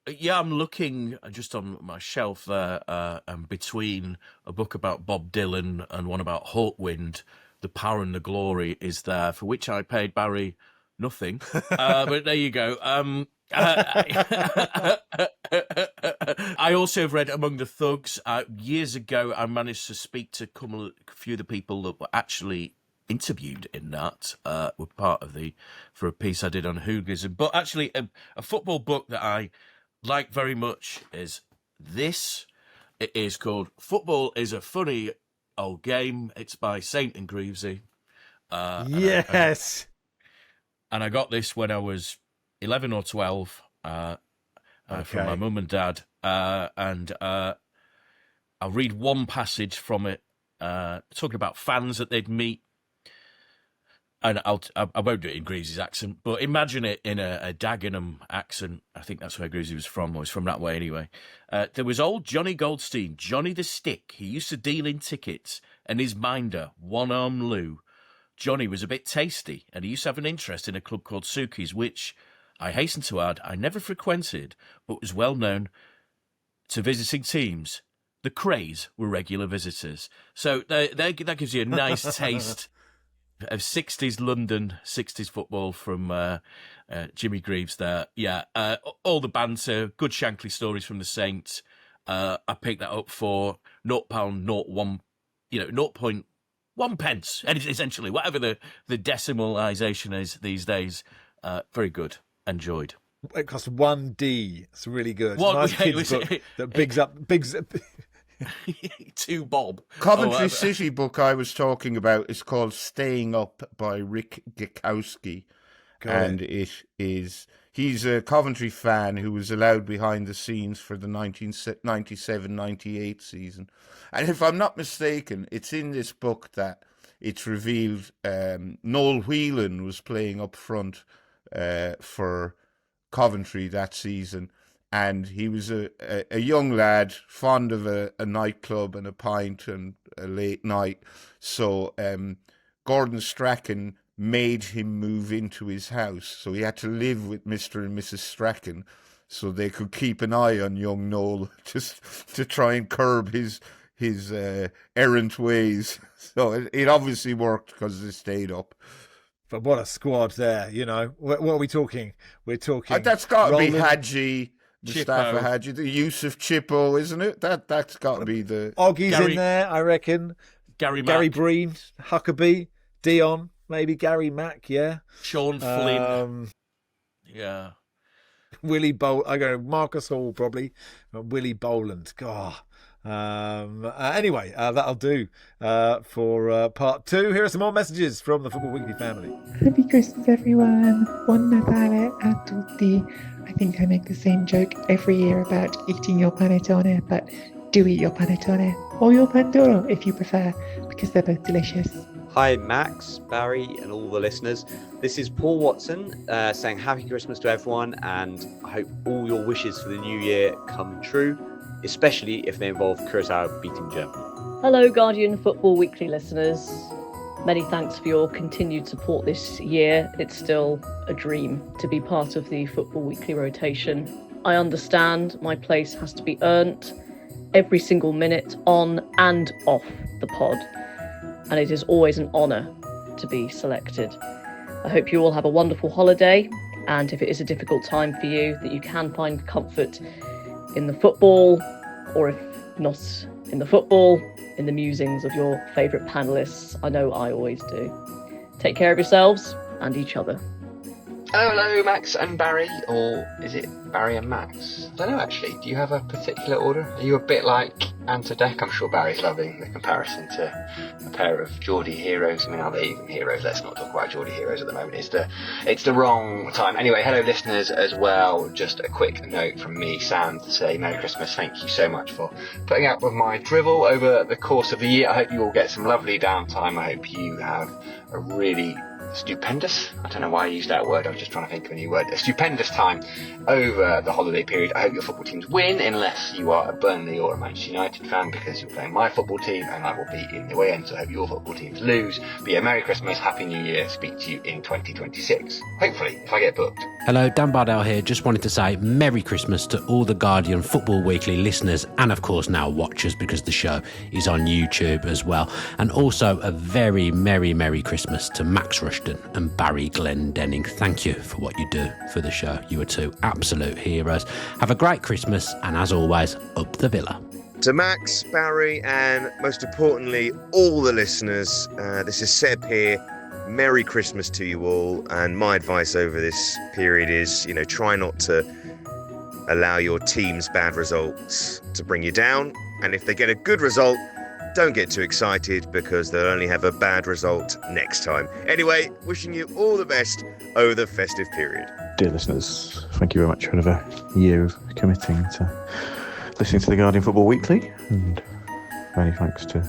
[SPEAKER 3] Yeah, I'm looking just on my shelf there, and between a book about Bob Dylan and one about Hawkwind, The Power and the Glory is there, for which I paid Barry nothing. But there you go. I also have read Among the Thugs. Years ago, I managed to speak to a few of the people that were actually interviewed in that, were part of for a piece I did on hooliganism. But actually, a football book that I like very much is this. It is called Football is a Funny Old Game. It's by Saint and Greavesy.
[SPEAKER 1] Yes.
[SPEAKER 3] And I got this when I was 11 or 12 from my mum and dad. And I'll read one passage from it, talking about fans that they'd meet. And I won't do it in Greavy's accent, but imagine it in a Dagenham accent. I think that's where Greavesy was from, or he's from that way anyway. There was old Johnny Goldstein, Johnny the Stick. He used to deal in tickets, and his minder, One Arm Lou. Johnny was a bit tasty, and he used to have an interest in a club called Suki's, which, I hasten to add, I never frequented, but was well known to visiting teams. The Crays were regular visitors. So that gives you a nice taste of 60s London, 60s football from Jimmy Greaves there. Yeah, all the banter, good Shankly stories from the Saints. I picked that up for £0.01, 0.1 pence, and essentially whatever the decimalisation is these days. Very good, enjoyed.
[SPEAKER 1] It cost £1. It's really good. It's a nice kids book that bigs up.
[SPEAKER 3] To Bob.
[SPEAKER 2] Coventry City book I was talking about is called Staying Up by Rick Gakowski. He's a Coventry fan who was allowed behind the scenes for the 1997-98 season. And if I'm not mistaken, it's in this book that it's revealed Noel Whelan was playing up front for Coventry that season. And he was a young lad, fond of a nightclub and a pint and a late night. So Gordon Strachan made him move into his house. So he had to live with Mr. and Mrs. Strachan so they could keep an eye on young Noel, just to try and curb his errant ways. So it obviously worked because they stayed up.
[SPEAKER 1] But what a squad there, What are we talking? We're talking...
[SPEAKER 2] that's got to be Hadji... Mustafa Hadji, the use of Chippo, isn't it? That's got to be the...
[SPEAKER 1] Oggie's in there, I reckon.
[SPEAKER 3] Gary
[SPEAKER 1] Breen, Huckabee, Dion, maybe Gary Mack, yeah.
[SPEAKER 3] Sean Flynn. Yeah.
[SPEAKER 1] Willie I go Marcus Hall, probably. Willie Boland. God. Anyway, that'll do for part 2. Here are some more messages from the Football Weekly family.
[SPEAKER 11] Happy Christmas, everyone. Buon Natale a tutti. I think I make the same joke every year about eating your panettone, but do eat your panettone or your pandoro if you prefer, because they're both delicious.
[SPEAKER 5] Hi, Max, Barry, and all the listeners. This is Paul Watson saying Happy Christmas to everyone, and I hope all your wishes for the new year come true. especially if they involve Curacao beating Germany.
[SPEAKER 12] Hello, Guardian Football Weekly listeners. Many thanks for your continued support this year. It's still a dream to be part of the Football Weekly rotation. I understand my place has to be earned every single minute on and off the pod, and it is always an honour to be selected. I hope you all have a wonderful holiday, and if it is a difficult time for you, that you can find comfort in the football, or if not in the football, in the musings of your favourite panellists. I know I always do. Take care of yourselves and each other.
[SPEAKER 13] Hello, Max and Barry, or is it Barry and Max? I don't know actually. Do you have a particular order? Are you a bit like Ant Deck? I'm sure Barry's loving the comparison to a pair of Geordie heroes. I mean, are they even heroes? Let's not talk about Geordie heroes at the moment. It's the wrong time. Anyway, hello listeners as well. Just a quick note from me, Sam, to say Merry Christmas. Thank you so much for putting up with my drivel over the course of the year. I hope you all get some lovely downtime. I hope you have a really stupendous, I don't know why I used that word, I was just trying to think of a new word, a stupendous time over the holiday period. I hope your football teams win, unless you are a Burnley or a Manchester United fan, because you're playing my football team and I will be in the way end, so I hope your football teams lose. But yeah, Merry Christmas, Happy New Year, speak to you in 2026, hopefully, if I get booked.
[SPEAKER 14] Hello, Dan Bardell here. Just wanted to say Merry Christmas to all the Guardian Football Weekly listeners and, of course, now watchers, because the show is on YouTube as well. And also a very Merry Christmas to Max Rushton and Barry Glendenning. Thank you for what you do for the show. You are two absolute heroes. Have a great Christmas, and as always, up the villa.
[SPEAKER 15] To Max, Barry, and most importantly, all the listeners, this is Seb here. Merry Christmas to you all, and my advice over this period is, try not to allow your team's bad results to bring you down, and if they get a good result, don't get too excited, because they'll only have a bad result next time. Anyway, wishing you all the best over the festive period.
[SPEAKER 16] Dear listeners, thank you very much for another year of committing to listening to the Guardian Football Weekly, and many thanks to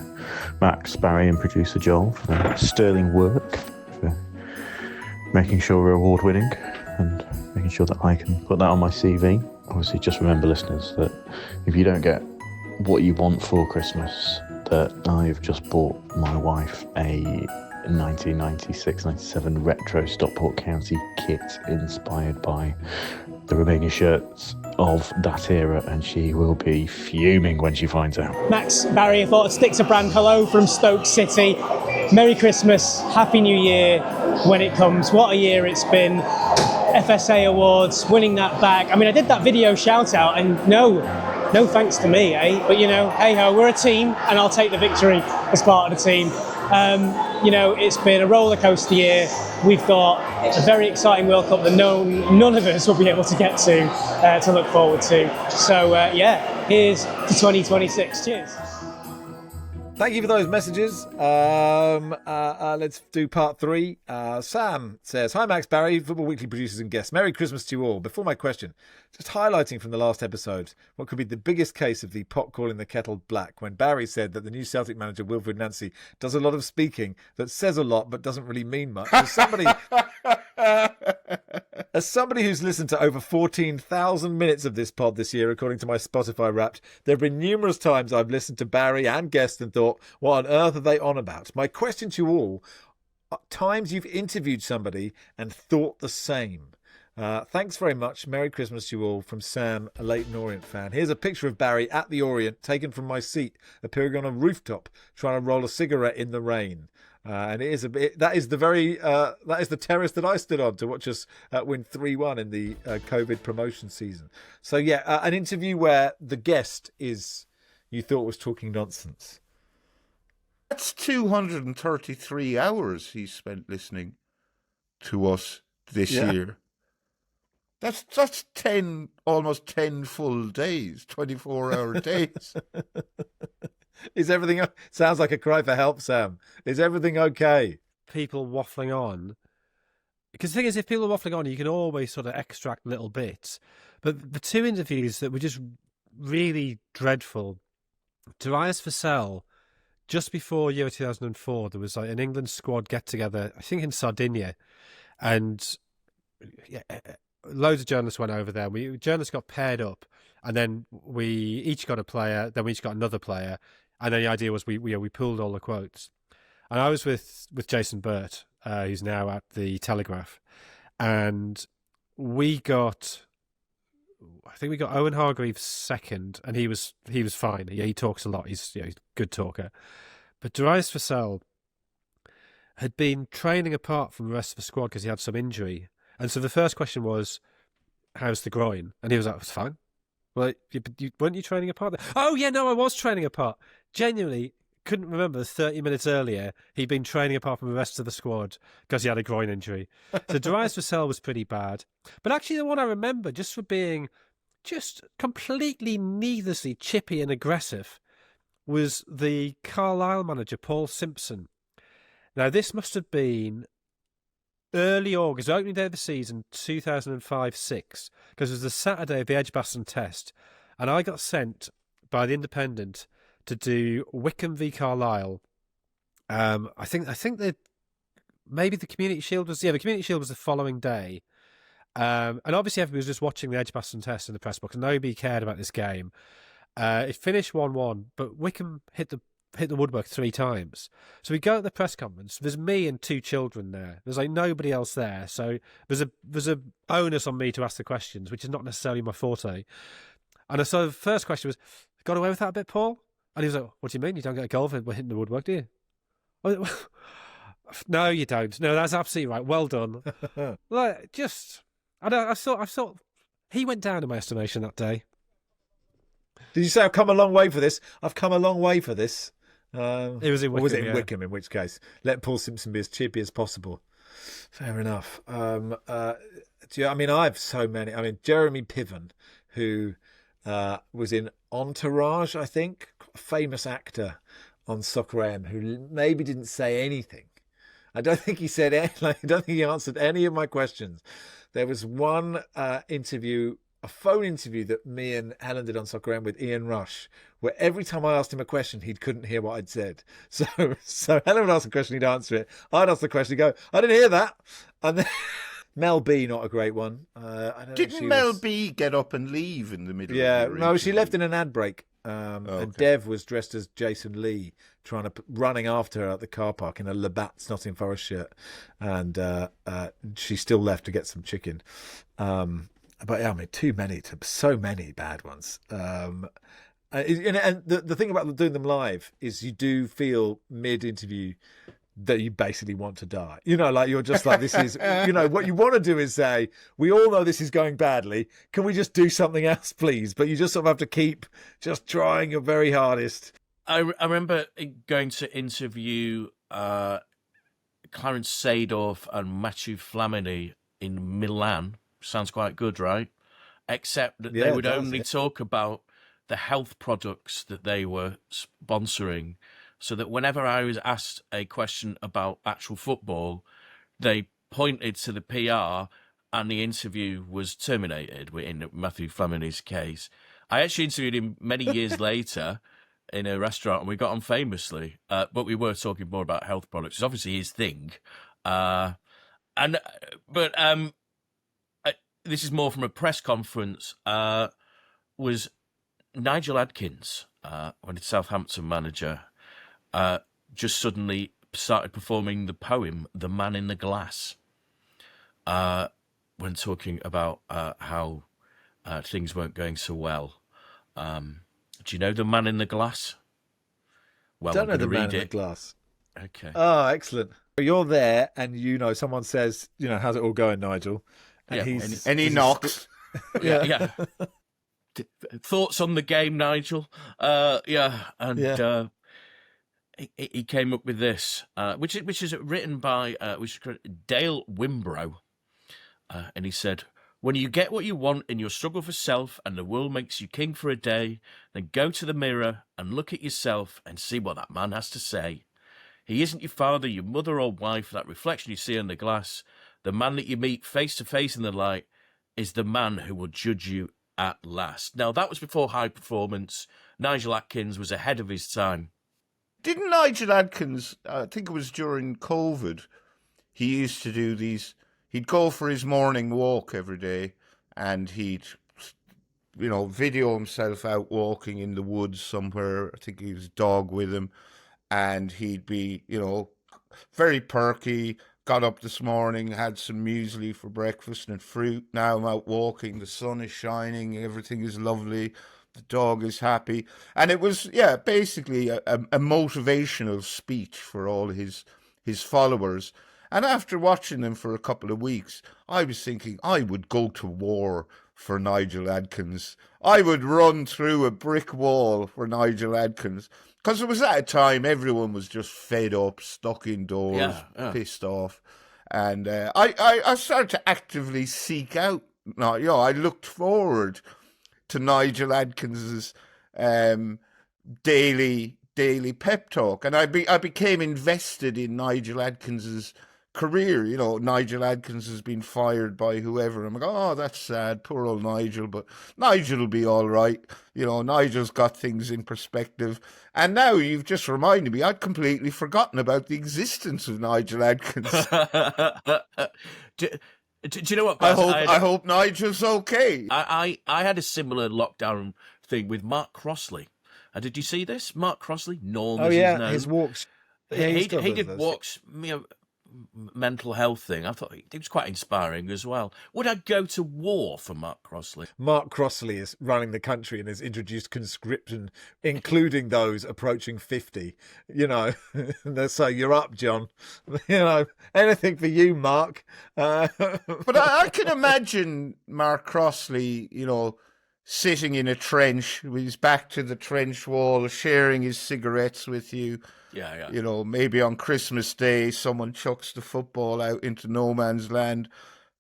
[SPEAKER 16] Max, Barry and producer Joel for their sterling work, for making sure we're award winning and making sure that I can put that on my CV. Obviously, just remember, listeners, that if you don't get what you want for Christmas, that I've just bought my wife a 1996-97 retro Stockport County kit inspired by the Romania shirts of that era, and she will be fuming when she finds out.
[SPEAKER 17] Max, Barry, I thought I'd stick to brand. Hello from Stoke City. Merry Christmas, Happy New Year when it comes. What a year it's been. FSA Awards, winning that back. I mean, I did that video shout out, and no thanks to me, eh? But hey ho, we're a team, and I'll take the victory as part of the team. It's been a roller coaster year. We've got a very exciting World Cup that none of us will be able to get to look forward to. So here's to 2026. Cheers.
[SPEAKER 1] Thank you for those messages. Let's do part 3. Sam says, "Hi Max, Barry, Football Weekly producers and guests. Merry Christmas to you all. Before my question, just highlighting from the last episode what could be the biggest case of the pot calling the kettle black, when Barry said that the new Celtic manager Wilfred Nancy does a lot of speaking that says a lot but doesn't really mean much. As somebody who's listened to over 14,000 minutes of this pod this year, according to my Spotify Wrapped, there have been numerous times I've listened to Barry and guests and thought, what on earth are they on about? My question to you all, times you've interviewed somebody and thought the same. Thanks very much. Merry Christmas to you all, from Sam, a Leyton Orient fan. Here's a picture of Barry at the Orient, taken from my seat, appearing on a rooftop, trying to roll a cigarette in the rain. And that is the terrace that I stood on to watch us win 3-1 in the COVID promotion season. So an interview where the guest you thought was talking nonsense.
[SPEAKER 2] That's 233 hours he spent listening to us this year. That's almost 10 full days, 24-hour days.
[SPEAKER 1] Is everything... Sounds like a cry for help, Sam. Is everything okay?
[SPEAKER 4] People waffling on. Because the thing is, if people are waffling on, you can always sort of extract little bits. But the two interviews that were just really dreadful. Darius Vassell, just before Euro 2004, there was an England squad get-together, I think in Sardinia. And loads of journalists went over there. Journalists got paired up. And then we each got a player, then we each got another player, and then the idea was we pulled all the quotes. And I was with Jason Burt, who's now at the Telegraph, and I think we got Owen Hargreaves second, and he was fine. He talks a lot. He's a good talker. But Darius Vassell had been training apart from the rest of the squad because he had some injury. And so the first question was, how's the groin? And he was like, it's fine. Well, weren't you training apart? Oh, yeah, no, I was training apart. Genuinely, couldn't remember 30 minutes earlier he'd been training apart from the rest of the squad because he had a groin injury. So Darius Vassell was pretty bad. But actually the one I remember, just for being just completely needlessly chippy and aggressive, was the Carlisle manager, Paul Simpson. Now, this must have been early August, opening day of the season, 2005-06, because it was the Saturday of the Edgbaston Test, and I got sent by the Independent to do Wycombe v Carlisle. I think that maybe the Community Shield was the Community Shield was the following day, and obviously everybody was just watching the Edgbaston Test in the press box, and nobody cared about this game. It finished 1-1, but Wycombe hit the woodwork 3 times. So we go at the press conference. There's me and 2 children there. There's like nobody else there. So there's a onus on me to ask the questions, which is not necessarily my forte. And so the first question was, got away with that a bit, Paul? And he was like, what do you mean? You don't get a goal for hitting the woodwork, do you? No, you don't. No, that's absolutely right. Well done. Like, just, I thought he went down in my estimation that day.
[SPEAKER 1] Did you say I've come a long way for this? I've come a long way for this.
[SPEAKER 4] It was in Wycombe.
[SPEAKER 1] Or was it in Wycombe? In which case, let Paul Simpson be as chippy as possible. Fair enough. I have so many. I mean, Jeremy Piven, who was in Entourage, I think, a famous actor on Soccer AM, who maybe didn't say anything. I don't think he said. I don't think he answered any of my questions. There was one interview. A phone interview that me and Helen did on Soccer AM with Ian Rush, where every time I asked him a question, he couldn't hear what I'd said. So Helen would ask a question, he'd answer it. I'd ask the question, he'd go, I didn't hear that. And then Mel B, not a great one.
[SPEAKER 2] Didn't Mel B get up and leave in the middle?
[SPEAKER 1] Yeah,
[SPEAKER 2] of
[SPEAKER 1] no, she left in an ad break. And Dev was dressed as Jason Lee, running after her at the car park in a Labatt's Nottingham Forest shirt, and she still left to get some chicken. But yeah, I mean, so many bad ones. And the thing about doing them live is you do feel mid-interview that you basically want to die. Like you're just like, this is, what you want to do is say, we all know this is going badly. Can we just do something else, please? But you just sort of have to keep just trying your very hardest.
[SPEAKER 3] I remember going to interview Clarence Seedorf and Mathieu Flamini in Milan. Sounds quite good, right? Except that they would only talk about the health products that they were sponsoring, so that whenever I was asked a question about actual football, they pointed to the PR and the interview was terminated in Matthew Flamini's case. I actually interviewed him many years later in a restaurant and we got on famously, but we were talking more about health products. It's obviously his thing. This is more from a press conference, was Nigel Adkins, when he's Southampton manager, just suddenly started performing the poem The Man in the Glass, when talking about how things weren't going so well. Do you know The Man in the Glass? Well,
[SPEAKER 1] Don't know The Man in the Glass. Okay. Oh, excellent. You're there and someone says, how's it all going, Nigel? And
[SPEAKER 2] he knocks.
[SPEAKER 3] Yeah. Thoughts on the game, Nigel? He came up with this, which is written by Dale Wimbrow, and he said, "When you get what you want in your struggle for self, and the world makes you king for a day, then go to the mirror and look at yourself and see what that man has to say. He isn't your father, your mother, or wife. That reflection you see in the glass." The man that you meet face to face in the light is the man who will judge you at last. Now, that was before high performance. Nigel Adkins was ahead of his time.
[SPEAKER 2] Didn't Nigel Adkins, I think it was during COVID, he used to do these, he'd go for his morning walk every day and he'd video himself out walking in the woods somewhere. I think he was dog with him, and he'd be, very perky. Got up this morning, had some muesli for breakfast and fruit. Now I'm out walking. The sun is shining. Everything is lovely. The dog is happy. And it was, basically a motivational speech for all his followers. And after watching them for a couple of weeks, I was thinking I would go to war for Nigel Adkins. I would run through a brick wall for Nigel Adkins. Because it was at a time everyone was just fed up, stuck indoors, pissed off. And I started to actively seek out, I looked forward to Nigel Adkins's daily pep talk. And I became invested in Nigel Adkins's career. Nigel Adkins has been fired by whoever. I'm like, oh, that's sad, poor old Nigel, but Nigel will be all right. Nigel's got things in perspective. And now you've just reminded me, I'd completely forgotten about the existence of Nigel Adkins.
[SPEAKER 3] Do you know what,
[SPEAKER 2] Baz?
[SPEAKER 3] I
[SPEAKER 2] hope Nigel's okay.
[SPEAKER 3] I had a similar lockdown thing with Mark Crossley. Did you see this? Mark Crossley, Norm.
[SPEAKER 1] His walks.
[SPEAKER 3] He did walks. Mental health thing. I thought it was quite inspiring as well. Would I go to war for Mark Crossley?
[SPEAKER 1] Mark Crossley is running the country and has introduced conscription, including those approaching 50. So you're up, John. Anything for you, Mark.
[SPEAKER 2] But I can imagine Mark Crossley, sitting in a trench with his back to the trench wall, sharing his cigarettes with you.
[SPEAKER 3] Yeah.
[SPEAKER 2] Maybe on Christmas Day, someone chucks the football out into no man's land.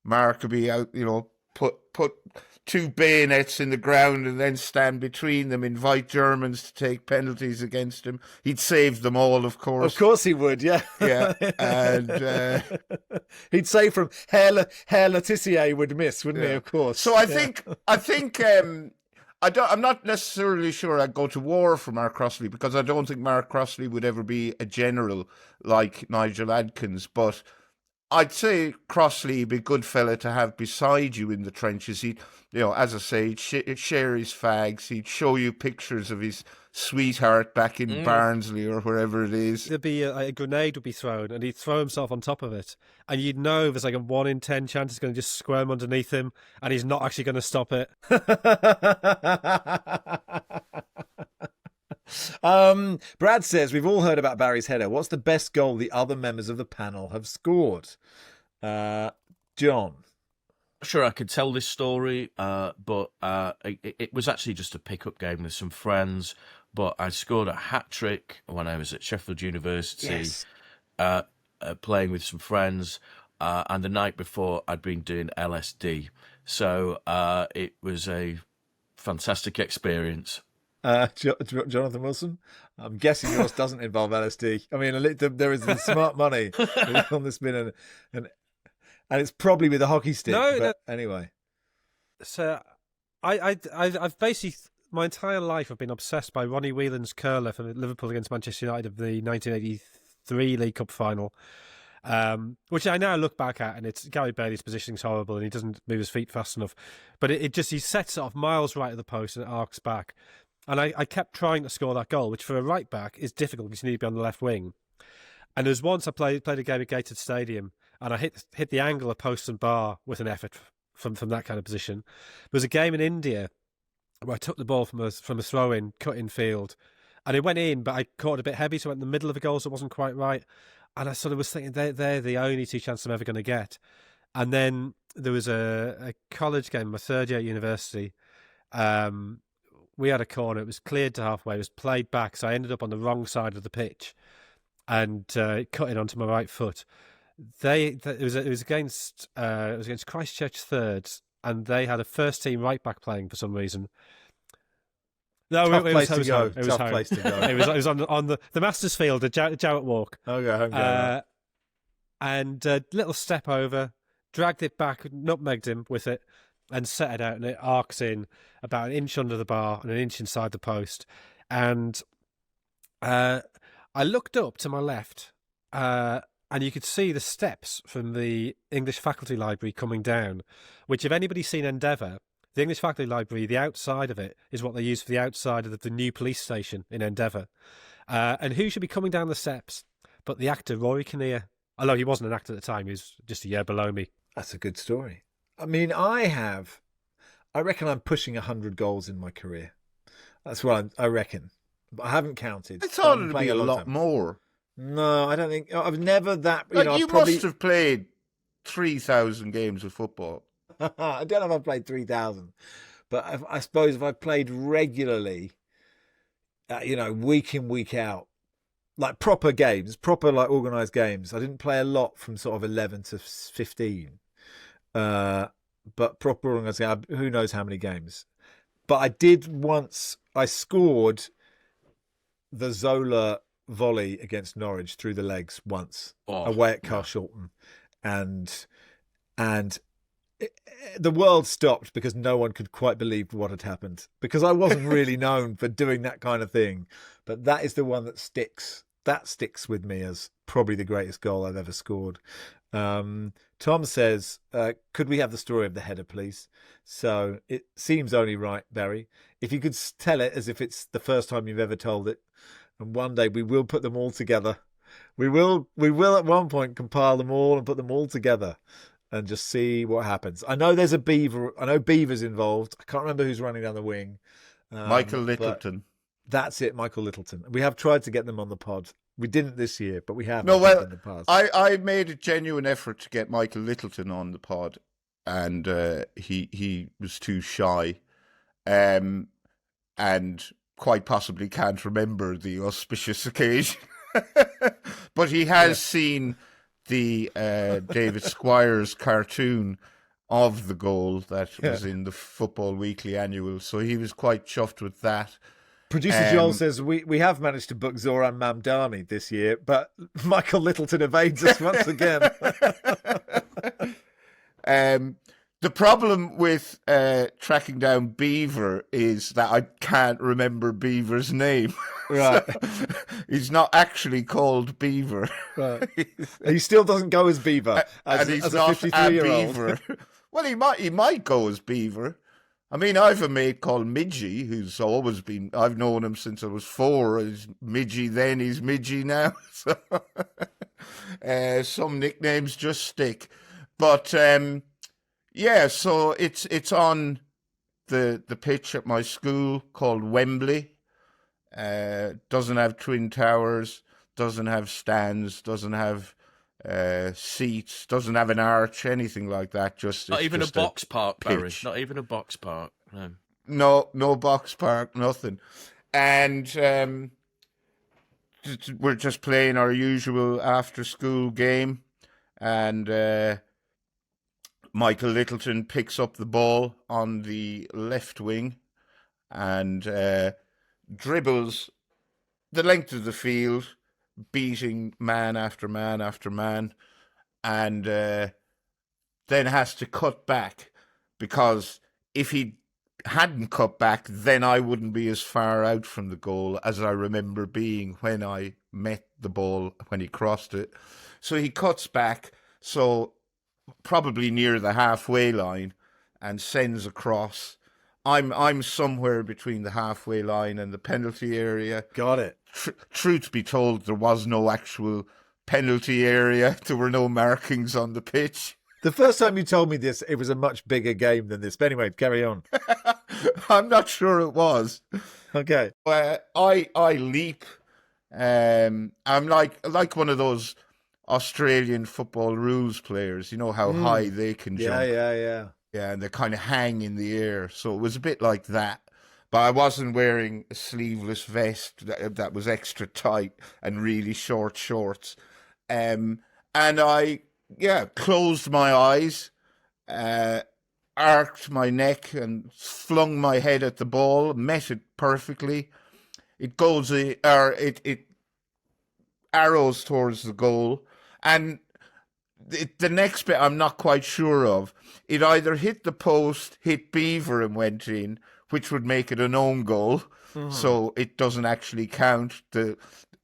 [SPEAKER 2] Mark would be out, put two bayonets in the ground and then stand between them, invite Germans to take penalties against him. He'd save them all, of course.
[SPEAKER 1] Of course he would, yeah.
[SPEAKER 2] Yeah, and
[SPEAKER 1] he'd say from Herr Letitia would miss, wouldn't he? Of course.
[SPEAKER 2] So I think I'm not necessarily sure I'd go to war for Mark Crossley, because I don't think Mark Crossley would ever be a general like Nigel Adkins. But I'd say Crossley would be a good fella to have beside you in the trenches. He'd, as I say, he'd share his fags. He'd show you pictures of his sweetheart back in Barnsley or wherever it is.
[SPEAKER 4] There'd be a grenade would be thrown, and he'd throw himself on top of it, and you'd know there's like a 1 in 10 chance it's going to just squirm underneath him, and he's not actually going to stop it.
[SPEAKER 1] Brad says, we've all heard about Barry's header. What's the best goal the other members of the panel have scored? John?
[SPEAKER 3] Sure, I could tell this story, but it was actually just a pickup game with some friends. But I scored a hat-trick when I was at Sheffield University, playing with some friends. And the night before, I'd been doing LSD. So it was a fantastic experience.
[SPEAKER 1] Jonathan Wilson, I'm guessing yours doesn't involve LSD. I mean, there is the smart money on this spin, and it's probably with a hockey stick. Anyway.
[SPEAKER 4] So I've basically my entire life I've been obsessed by Ronnie Whelan's curler for Liverpool against Manchester United of the 1983 League Cup final. Which I now look back at, and it's Gary Bailey's positioning's horrible, and he doesn't move his feet fast enough. But he sets it off miles right of the post and it arcs back. And I kept trying to score that goal, which for a right back is difficult because you need to be on the left wing. And there was once I played a game at Gated Stadium, and I hit the angle of post and bar with an effort from that kind of position. There was a game in India where I took the ball from a throw-in, cut in field, and it went in, but I caught it a bit heavy, so it went in the middle of the goal, so it wasn't quite right. And I sort of was thinking, they're the only two chances I'm ever going to get. And then there was a college game, my third year at university. We had a corner. It was cleared to halfway. It was played back, so I ended up on the wrong side of the pitch and cut in onto my right foot. It was against Christchurch Thirds, and they had a first team right back playing for some reason. No,
[SPEAKER 1] Tough
[SPEAKER 4] it
[SPEAKER 1] place
[SPEAKER 4] was
[SPEAKER 1] to go.
[SPEAKER 4] home. It was
[SPEAKER 1] Tough place to go.
[SPEAKER 4] It was on the Masters Field at Jarrett Walk.
[SPEAKER 1] Okay.
[SPEAKER 4] And little step over, dragged it back, nutmegged him with it, and set it out, and it arcs in about an inch under the bar and an inch inside the post. And I looked up to my left, and you could see the steps from the English faculty library coming down, which if anybody's seen Endeavour, The English Faculty Library, the outside of it is what they use for the outside of the new police station in Endeavour. And who should be coming down the steps but the actor Rory Kinnear? Although he wasn't an actor at the time, he was just a year below me.
[SPEAKER 1] That's a good story. I mean, I reckon I'm pushing 100 goals in my career. That's what I reckon. But I haven't counted.
[SPEAKER 2] I thought it'd be a lot more.
[SPEAKER 1] No, I don't think. I've never that.
[SPEAKER 2] You must have played 3,000 games of football.
[SPEAKER 1] I don't know if I've played 3,000, but I suppose if I played regularly, week in, week out, like proper games, proper like organised games. I didn't play a lot from sort of 11 to 15, but proper organised games, who knows how many games. But I did once, I scored the Zola volley against Norwich through the legs once, away at Carshalton. And the world stopped because no one could quite believe what had happened, because I wasn't really known for doing that kind of thing. But that is the one that sticks. That sticks with me as probably the greatest goal I've ever scored. Tom says, could we have the story of the header, please? So it seems only right, Barry, if you could tell it as if it's the first time you've ever told it. And one day we will put them all together. We will at one point compile them all and put them all together and just see what happens. I know there's a beaver. I know Beaver's involved. I can't remember who's running down the wing.
[SPEAKER 2] Michael Littleton.
[SPEAKER 1] That's it, Michael Littleton. We have tried to get them on the pod. We didn't this year, but we have
[SPEAKER 2] No, well,
[SPEAKER 1] in the past.
[SPEAKER 2] I made a genuine effort to get Michael Littleton on the pod, and he was too shy, and quite possibly can't remember the auspicious occasion. But he has seen the David Squires cartoon of the goal that was in the Football Weekly annual, so he was quite chuffed with that.
[SPEAKER 1] Producer Joel says, we have managed to book Zoran Mamdani this year, but Michael Littleton evades us once again.
[SPEAKER 2] The problem with tracking down Beaver is that I can't remember Beaver's name.
[SPEAKER 1] Right.
[SPEAKER 2] So, he's not actually called Beaver.
[SPEAKER 1] Right. He still doesn't go as Beaver, as a 53-year-old.
[SPEAKER 2] Well, he might go as Beaver. I mean, I've a mate called Midgie, who's always been, I've known him since I was 4. He's Midgie then, he's Midgie now. So, some nicknames just stick. But, so it's on the pitch at my school called Wembley. Doesn't have twin towers, doesn't have stands, doesn't have seats, doesn't have an arch, anything like that.
[SPEAKER 3] Not even a box park, Barry.
[SPEAKER 2] pitch.
[SPEAKER 3] Not even a box park.
[SPEAKER 2] No box park, nothing. And we're just playing our usual after-school game, and Michael Littleton picks up the ball on the left wing and dribbles the length of the field, beating man after man after man, and then has to cut back, because if he hadn't cut back, then I wouldn't be as far out from the goal as I remember being when I met the ball, when he crossed it. So he cuts back, so probably near the halfway line, and sends across. I'm somewhere between the halfway line and the penalty area.
[SPEAKER 1] Got it.
[SPEAKER 2] Truth be told, there was no actual penalty area. There were no markings on the pitch.
[SPEAKER 1] The first time you told me this, it was a much bigger game than this. But anyway, carry on.
[SPEAKER 2] I'm not sure it was.
[SPEAKER 1] Okay.
[SPEAKER 2] I leap. I'm like one of those Australian football rules players. You know how high they can jump.
[SPEAKER 1] Yeah.
[SPEAKER 2] Yeah, and they kind of hang in the air. So it was a bit like that. But I wasn't wearing a sleeveless vest that was extra tight and really short shorts. And I, closed my eyes, arched my neck and flung my head at the ball, met it perfectly. It goes, it arrows towards the goal. And the next bit I'm not quite sure of. It either hit the post, hit Beaver and went in, which would make it an own goal, so it doesn't actually count.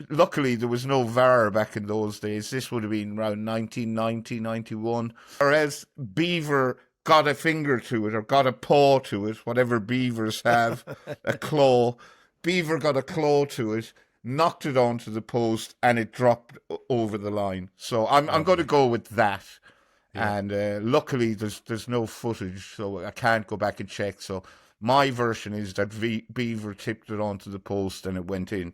[SPEAKER 2] Luckily, there was no VAR back in those days. This would have been around 1990, 91. Whereas Beaver got a finger to it or got a paw to it, whatever beavers have, a claw. Beaver got a claw to it, knocked it onto the post, and it dropped over the line. So I'm going to go with that. Yeah. And luckily there's no footage, so I can't go back and check. So my version is that Beaver tipped it onto the post and it went in.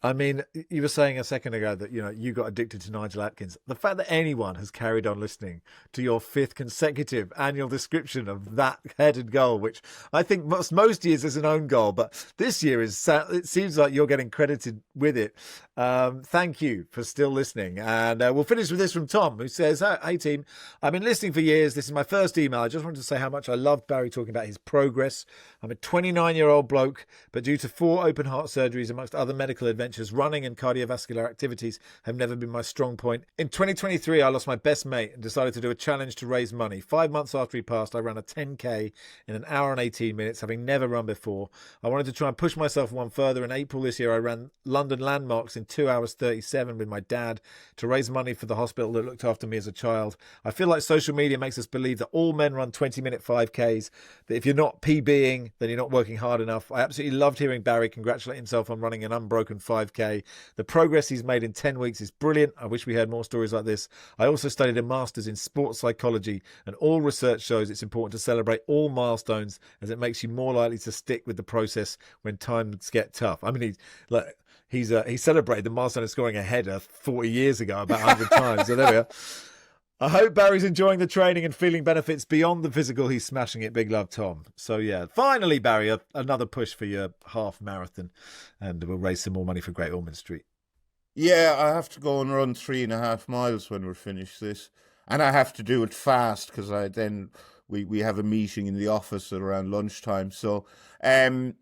[SPEAKER 1] I mean, you were saying a second ago that, you got addicted to Nigel Atkins. The fact that anyone has carried on listening to your 5th consecutive annual description of that headed goal, which I think most years is an own goal, but this year it seems like you're getting credited with it. Thank you for still listening. And we'll finish with this from Tom, who says, "Hey team, I've been listening for years. This is my first email. I just wanted to say how much I loved Barry talking about his progress. I'm a 29-year-old bloke, but due to 4 open heart surgeries amongst other medical adventures, running and cardiovascular activities have never been my strong point. In 2023, I lost my best mate and decided to do a challenge to raise money. 5 months after he passed, I ran a 10K in an hour and 18 minutes, having never run before. I wanted to try and push myself one further. In April this year, I ran London Landmarks in 2 hours 37 with my dad to raise money for the hospital that looked after me as a child. I feel like social media makes us believe that all men run 20-minute 5Ks, that if you're not PBing, then you're not working hard enough. I absolutely loved hearing Barry congratulate himself on running an unbroken 5K. The progress he's made in 10 weeks is brilliant. I wish we had more stories like this. I also studied a master's in sports psychology, and all research shows it's important to celebrate all milestones, as it makes you more likely to stick with the process when times get tough." I mean, he celebrated the milestone of scoring a header 40 years ago about 100 times. So there we are. I hope Barry's enjoying the training and feeling benefits beyond the physical. He's smashing it. Big love, Tom. So, yeah, finally, Barry, another push for your half marathon, and we'll raise some more money for Great Ormond Street.
[SPEAKER 2] Yeah, I have to go and run 3.5 miles when we're finished this. And I have to do it fast because we have a meeting in the office at around lunchtime. So, I've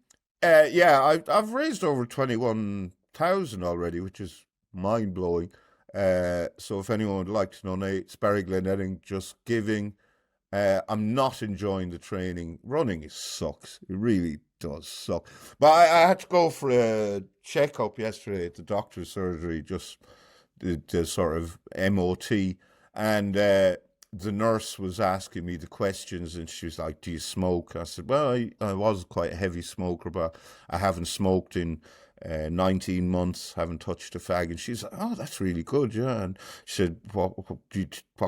[SPEAKER 2] raised over 21,000 already, which is mind-blowing. So if anyone would like to donate, it's Barry Glenelling, just giving. I'm not enjoying the training. Running sucks. It really does suck. But I had to go for a checkup yesterday at the doctor's surgery, just the sort of MOT. And the nurse was asking me the questions, and she was like, "Do you smoke?" I said, "Well, I was quite a heavy smoker, but I haven't smoked in 19 months, haven't touched a fag." And she's like, "Oh, that's really good, yeah." And she said, what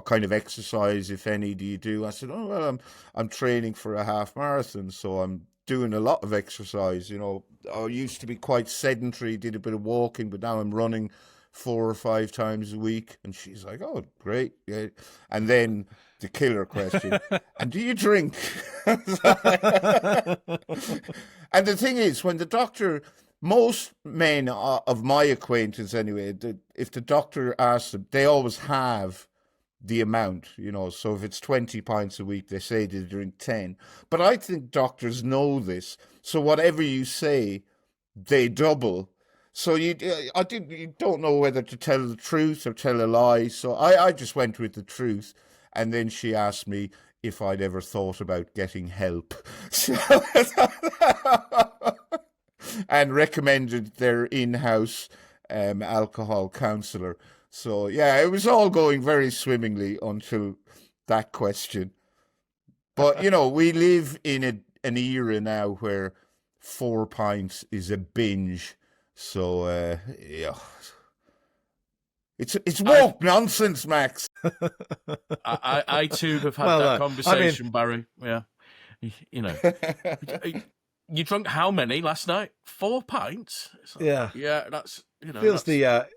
[SPEAKER 2] kind of exercise, if any, do you do?" I said, "Oh, well, I'm training for a half marathon, so I'm doing a lot of exercise. I used to be quite sedentary, did a bit of walking, but now I'm running 4 or 5 times a week." And she's like, "Oh, great." Yeah. And then the killer question, "And do you drink?" And the thing is, when the doctor, most men of my acquaintance anyway, if the doctor asks them, they always have the amount, so if it's 20 pints a week, they say they drink 10. But I think doctors know this, so whatever you say, they double. So you don't know whether to tell the truth or tell a lie. So I just went with the truth. And then she asked me if I'd ever thought about getting help. And recommended their in-house alcohol counsellor. So, yeah, it was all going very swimmingly until that question. But, we live in an era now where 4 pints is a binge. So, yeah. It's woke nonsense, Max.
[SPEAKER 3] I too have had that conversation, Barry. Yeah. You drunk how many last night? 4 pints? Like,
[SPEAKER 1] yeah.
[SPEAKER 3] Yeah, that's,
[SPEAKER 1] feels
[SPEAKER 3] that's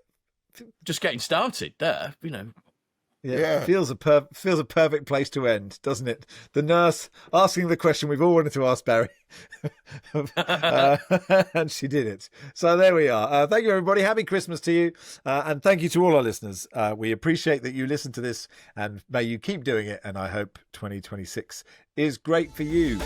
[SPEAKER 3] just getting started there,
[SPEAKER 1] Yeah. Feels a perfect place to end, doesn't it? The nurse asking the question we've all wanted to ask Barry. And she did it. So there we are. Thank you, everybody. Happy Christmas to you. And thank you to all our listeners. We appreciate that you listen to this, and may you keep doing it. And I hope 2026 is great for you.